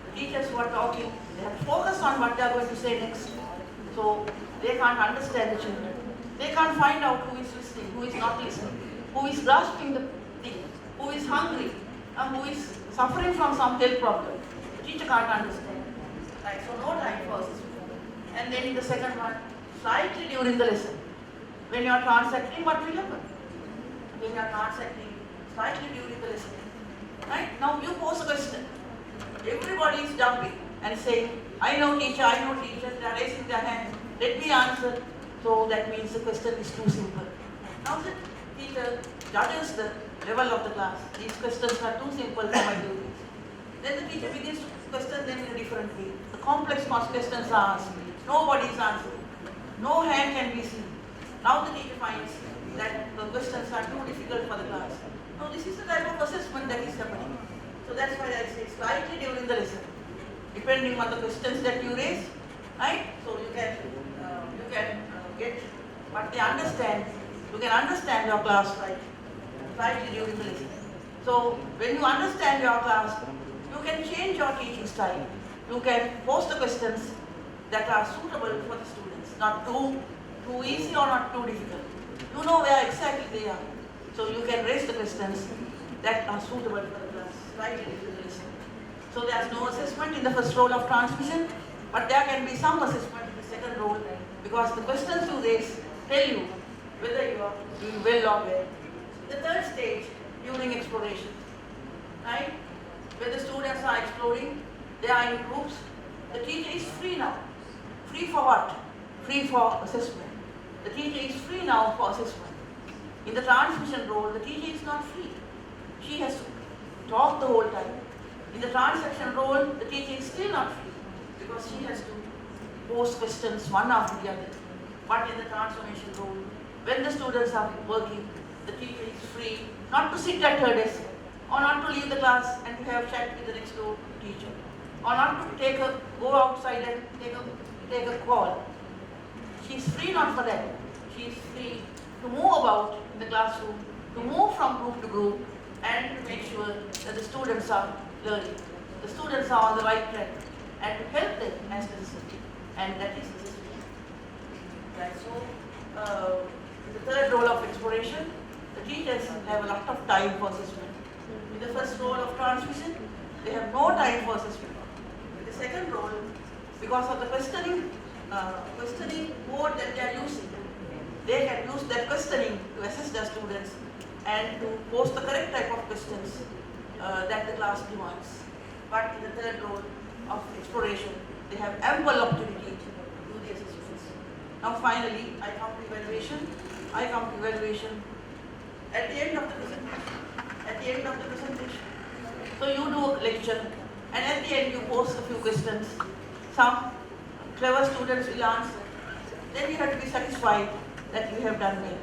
The teachers who are talking, they have to focus on what they are going to say next. So they can't understand the children. They can't find out who is listening, who is not listening, who is grasping the thing, who is hungry, and who is suffering from some health problem. The teacher can't understand. Right, so no time for assessment. And then in the second one, slightly during the lesson, when you are transacting, what will happen? When you are transacting, slightly during the lesson, right? Now you pose a question. Everybody is jumping and saying, I know teacher, they are raising their hand, let me answer. So that means the question is too simple. Now the teacher judges the level of the class. These questions are too simple for my duties. Then the teacher begins to question them in a different way. The complex questions are asked. Nobody is answering. No hand can be seen. Now the teacher finds that the questions are too difficult for the class. Now this is the type of assessment that is happening. So that's why I say slightly during the lesson, depending on the questions that you raise, right? So you can get what they understand. You can understand your class slightly during the lesson. So when you understand your class, you can change your teaching style. You can pose the questions that are suitable for the students, not too easy or not too difficult. You know where exactly they are. So you can raise the questions that are suitable for the class, slightly during the lesson. So there is no assessment in the first role of transmission, but there can be some assessment in the second role, because the questions you raise tell you whether you are doing well or bad. The third stage, during exploration, right? When the students are exploring, they are in groups. The teacher is free now. Free for what? Free for assessment. The teacher is free now for assessment. In the transmission role, the teacher is not free. She has to talk the whole time. In the transaction role, the teacher is still not free, because she has to pose questions one after the other. But in the transformation role, when the students are working, the teacher is free not to sit at her desk, or not to leave the class and to have chat with the next door teacher, or not to go outside and take a call. She is free not for that. She is free to move about in the classroom, to move from group to group, and to make sure that the students are learning, the students are on the right track, and to help them as necessary. And that is necessary. Right. So, in the third role of exploration, the teachers have a lot of time for assessment. In the first role of transmission, they have no time for assessment. In the second role, because of the questioning mode that they are using, they can use that questioning to assess their students and to pose the correct type of questions that the class demands. But in the third role of exploration, they have ample opportunity to do the assessments. Now finally, I come to evaluation. At the end of the presentation. So you do a lecture, and at the end you pose a few questions. Some clever students will answer. Then you have to be satisfied that you have done well.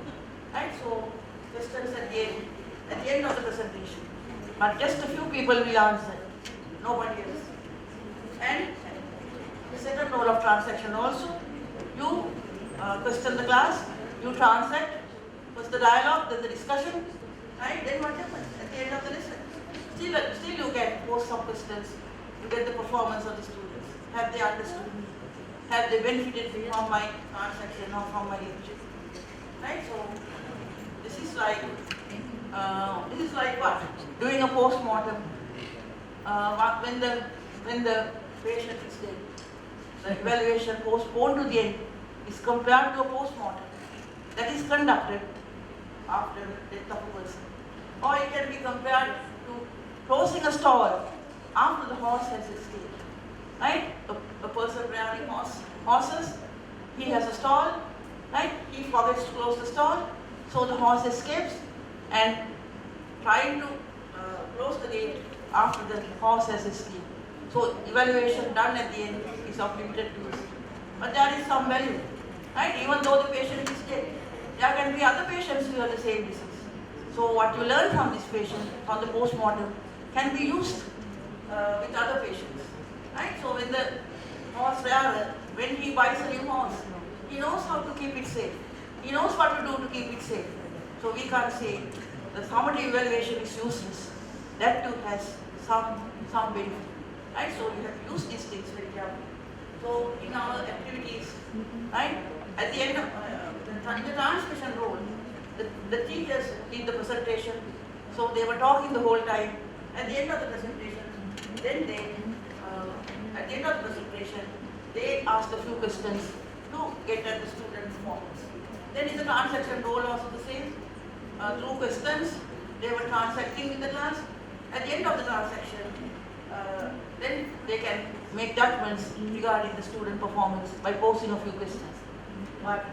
Right? So questions at the end of the presentation. But just a few people will answer, nobody else. And the second role of transaction also, you question the class, you transact, first the dialogue, then the discussion, right? Then what happens at the end of the lesson? Still you can post some questions, you get the performance of the students. Have they understood me? Have they benefited from my transaction or from my lecture? Right? So this is like what? Doing a post-mortem. When the patient is dead, the evaluation postponed to the end is compared to a post-mortem that is conducted after the death of a person. Or it can be compared to closing a stall after the horse has escaped. Right? A person riding horses, he has a stall, right? He forgets to close the stall, so the horse escapes, and trying to close the gate after the horse has escaped. So evaluation done at the end is of limited use. But there is some value, right? Even though the patient is dead, there can be other patients who have the same disease. So what you learn from this patient, from the post-mortem, can be used with other patients, right? So when the horse wearer, when he buys a new horse, he knows how to keep it safe. He knows what to do to keep it safe. So we can't say the summative evaluation is useless. That too has some benefit, right? So we have to use these things very carefully. So in our activities, right, at the end of in the transmission role, the teachers did the presentation, so they were talking the whole time. At the end of the presentation, then at the end of the presentation, they asked a few questions to get at the students' performance. Then in the transaction role also the same. Through questions, they were transacting with the class. At the end of the transaction, then they can make judgments regarding the student performance by posing a few questions. But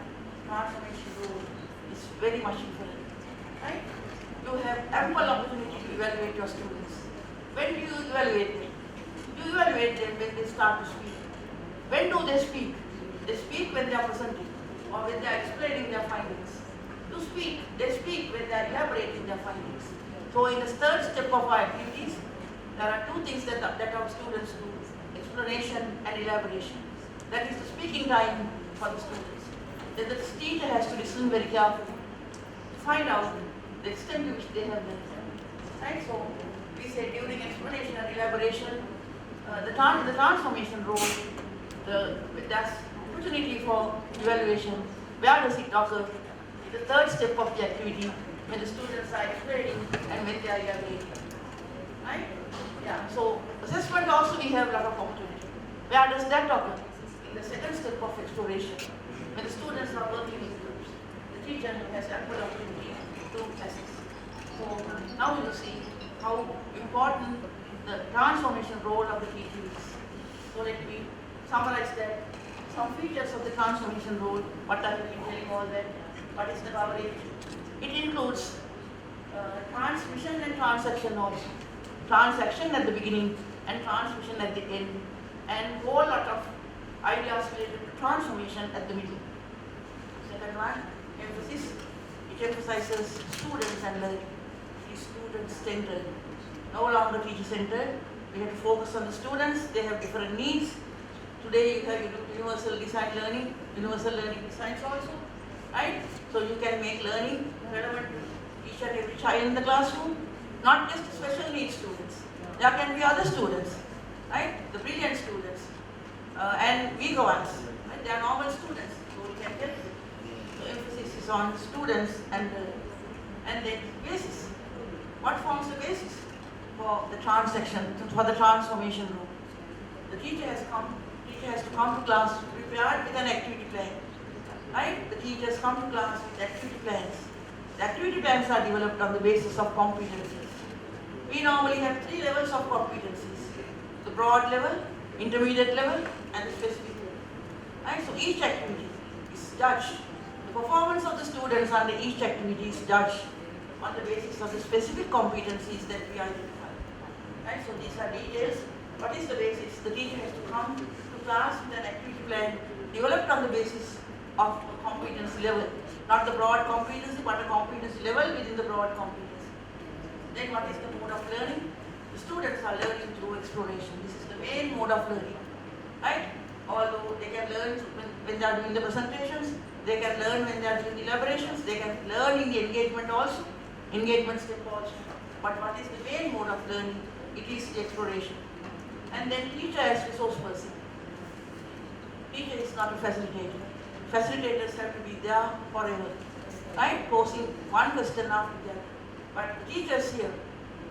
transformation role is very much different, right? You have ample opportunity to evaluate your students. When do you evaluate them? You evaluate them when they start to speak. When do they speak? They speak when they are presenting or when they are explaining their findings. They speak when they are elaborating their findings. So in the third step of our activities, there are two things that our students do: explanation and elaboration. That is the speaking time for the students. Then the teacher has to listen very carefully to find out the extent to which they have learned. Right? So we say during explanation and elaboration, the transformation role, that's opportunity for evaluation. Where does it occur? The third step of the activity, when the students are explaining and when they are elaborating. Right? Yeah. So assessment also we have a lot of opportunity. Where does that occur? In the second step of exploration, when the students are working in groups, the teacher has ample opportunity to assess. So now you see how important the transformation role of the teacher is. So let me summarize that. Some features of the transformation role, what I have been telling all that, what is the coverage. It includes transmission and transaction also. Transaction at the beginning and transmission at the end, and whole lot of ideas related to transformation at the middle. Second one, emphasis. It emphasizes students and learning. Is student-centered, no longer teacher-centered. We have to focus on the students. They have different needs. Today you have universal design learning, universal learning designs also, right? So you can make learning relevant to each and every child in the classroom, not just special needs students. There can be other students, right? The brilliant students and weaker ones, right? They are normal students, so we can help them. So emphasis is on students and then basis. What forms the basis for the transaction, for the transformation rule? The teacher has to come to class prepared with an activity plan. Right? The teachers come to class with activity plans. The activity plans are developed on the basis of competencies. We normally have 3 levels of competencies: the broad level, intermediate level, and the specific level. Right? So each activity is judged. The performance of the students under each activity is judged on the basis of the specific competencies that we identify. Right? So these are details. What is the basis? The teacher has to come to class with an activity plan developed on the basis of a competence level. not the broad competency, but a competency level within the broad competency. Then what is the mode of learning? The students are learning through exploration. This is the main mode of learning, right? Although they can learn when they are doing the presentations, they can learn when they are doing the elaborations, they can learn in the engagement also, engagement step also. But what is the main mode of learning? It is the exploration. And then teacher as resource person. Teacher is not a facilitator. Facilitators have to be there forever, right? Posing one question after the other. But the teachers here,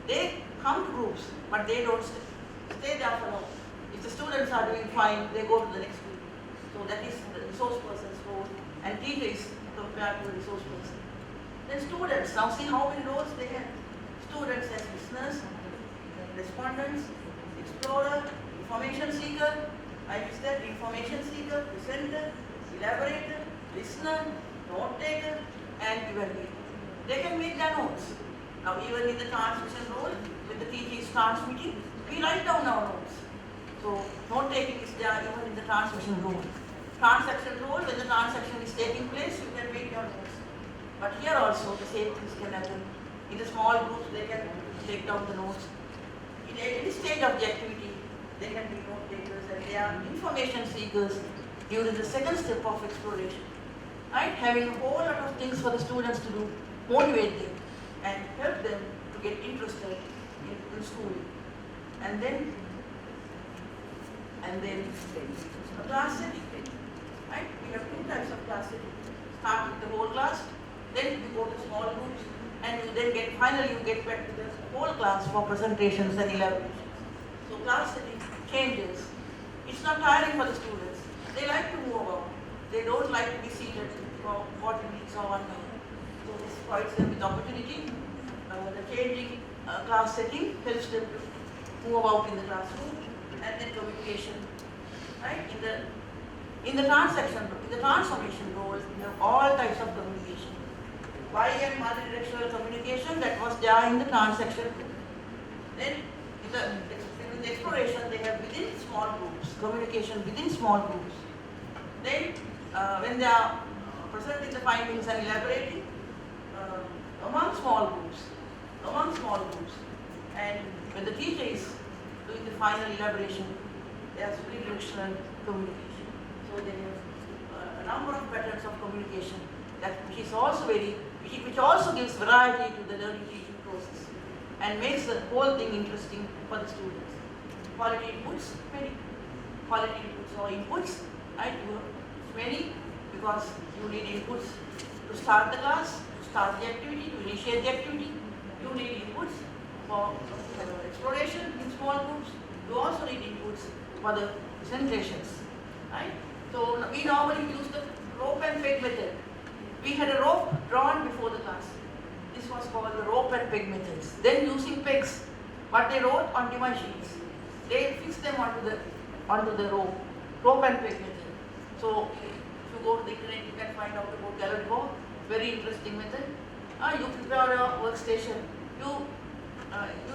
they come to groups, but they don't stay there for long. If the students are doing fine, they go to the next group. So that is the resource person's role, and teacher is compared to the resource person. Then students, now see how many roles they have. Students as listeners, respondents, explorer, information seeker, I use that, information seeker, presenter, elaborator, listener, note taker, and evaluator. They can make their notes. Now even in the transmission role, when the teacher is transmitting, we write down our notes. So note taking is there even in the transmission role. Transaction role, when the transaction is taking place, you can make your notes. But here also the same things can happen. In the small groups, they can take down the notes. In any stage of the activity, they can be note takers, and they are information seekers during the second step of exploration. Right? Having a whole lot of things for the students to do, motivate them and help them to get interested in school. And then class setting. Right? We have two types of class setting. Start with the whole class, then you go to small groups, and you then finally you get back to the whole class for presentations and elaborations. So class setting changes. It's not tiring for the students. They like to move about. They don't like to be seated for 40 minutes or 1 hour. So this provides them with opportunity. The changing class setting helps them to move about in the classroom, and then communication. Right? In the transformation role, we have all types of communication. Bi and multidirectional communication, that was there in the transaction group. Then in the exploration, they have within small groups, communication within small groups. Then when they are presenting the findings and elaborating, among small groups. And when the teacher is doing the final elaboration, there is bidirectional communication. So they have a number of patterns of communication which also gives variety to the learning teaching process and makes the whole thing interesting for the students. Quality inputs, many. Quality inputs or inputs, right? Many, because you need inputs to start the class, to start the activity, to initiate the activity. You need inputs for exploration in small groups. You also need inputs for the presentations, right? So we normally use the rope and peg method. We had a rope drawn before the class. This was called the rope and peg methods. Then using pegs, what they wrote on demand sheets, they fixed them onto the rope and peg method. So if you go to the internet, you can find out about gallery rope. Very interesting method. You prepare your workstation. You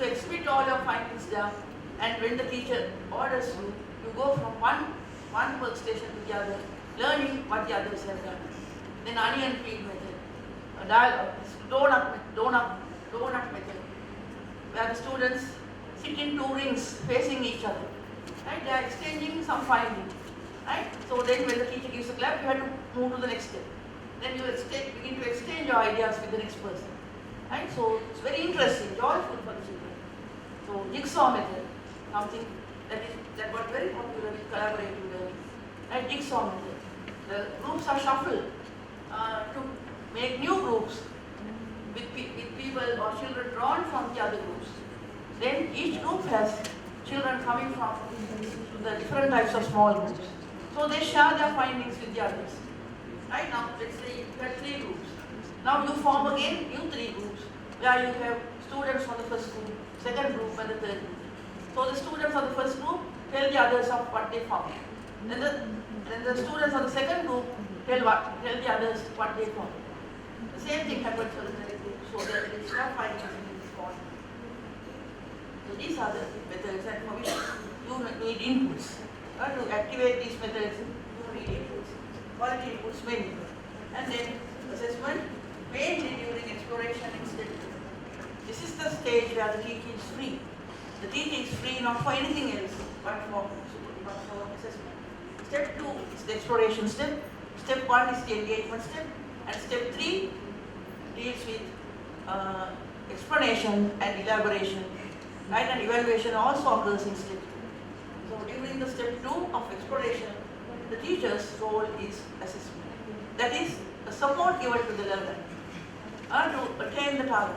exhibit all your findings there, and when the teacher orders you, you go from one workstation to the other, learning what the others have done. Then onion peel method, donut method, where the students sit in two rings facing each other. Right? They are exchanging some findings. Right? So then when the teacher gives a clap, you have to move to the next step. Then you begin to exchange your ideas with the next person. Right? So it's very interesting, joyful for the children. So jigsaw method, something that got very popular with collaborative learning. Right? Jigsaw method. The groups are shuffled to make new groups with people or children drawn from the other groups. Then each group has children coming from the different types of small groups. So they share their findings with the others. Right now, let's say you have 3 groups. Now you form again new 3 groups where you have students from the first group, second group, and the third group. So the students of the first group tell the others of what they found. Then the students of the second group tell the others what they found. The same thing happens for the third group. So there is share findings in this form. So these are the methods, and for which you need inputs. To activate these methods, you need inputs. Quality inputs, many. And then assessment mainly during exploration in step 2. This is the stage where the teacher is free. The teacher is free not for anything else but for assessment. Step 2 is the exploration step. Step 1 is the engagement step. And step 3 deals with explanation and elaboration. Right? And evaluation also occurs in step 2. So during the step 2 of exploration, the teacher's role is assessment. That is the support given to the learner to attain the target,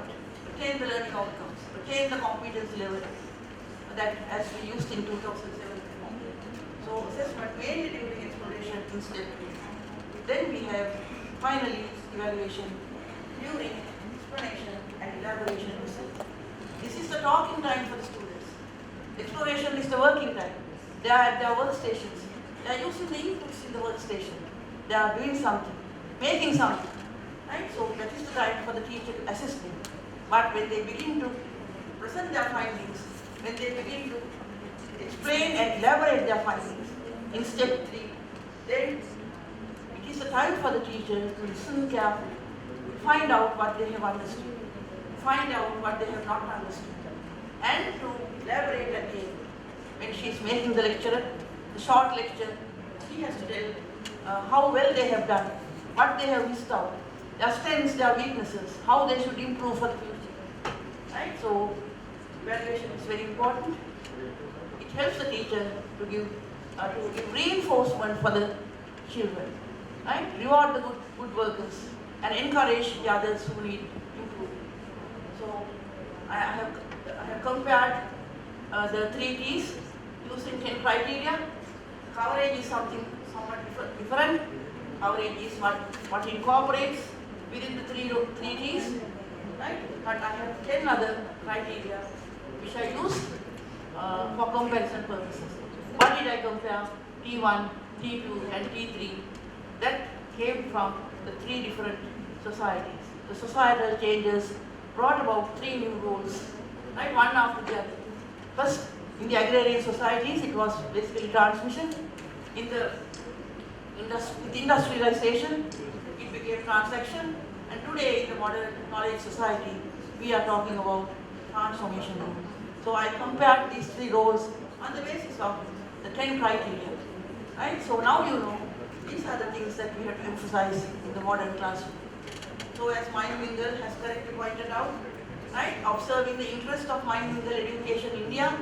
attain the learning outcomes, attain the competence level that as we used in 2007. So assessment mainly during exploration in step 2. Then we have finally evaluation during explanation and elaboration in step 3. This is the talking time for the students. Exploration is the working time. They are at their workstations. They are using the inputs in the workstation. They are doing something, making something. Right? So that is the time for the teacher to assist them. But when they begin to present their findings, when they begin to explain and elaborate their findings in step 3, then it is the time for the teacher to listen carefully, to find out what they have understood, to find out what they have not understood, and to elaborate again. When she is making the lecture, the short lecture, she has to tell how well they have done, what they have missed out, their strengths, their weaknesses, how they should improve for the future. Right? So evaluation is very important. It helps the teacher to give reinforcement for the children. Right? Reward the good workers and encourage the others who need improvement. So I have compared the 3 T's using 10 criteria. Coverage is something somewhat different. Coverage is what incorporates within the 3 T's. Right? But I have 10 other criteria which I use for comparison purposes. What did I compare? T1, T2 and T3. That came from the 3 different societies. The societal changes brought about 3 new roles, right? One after the other. First, in the agrarian societies, it was basically transmission. With industrialization, it became transaction. And today, in the modern knowledge society, we are talking about transformation role. So I compared these 3 roles on the basis of the 10 criteria. Right? So now you know these are the things that we have to emphasize in the modern classroom. So as Mind-Mingle has correctly pointed out, right, observing the interest of Mind-Mingle Education India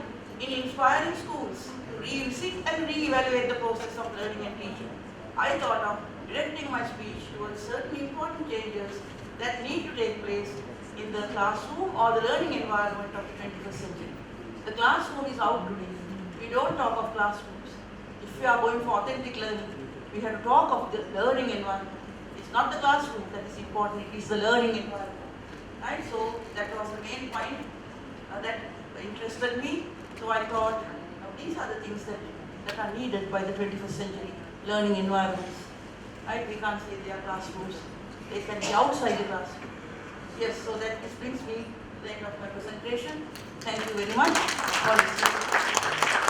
in inspiring schools to revisit and re-evaluate the process of learning and teaching, I thought of directing my speech towards certain important changes that need to take place in the classroom or the learning environment of the 21st century. The classroom is out today. We don't talk of classrooms. If we are going for authentic learning, we have to talk of the learning environment. It's not the classroom that is important, it is the learning environment. Right? So that was the main point that interested me. So I thought these are the things that are needed by the 21st century learning environments. Right? We can't say they are classrooms. They can be outside the classroom. Yes, so that this brings me to the end of my presentation. Thank you very much for listening.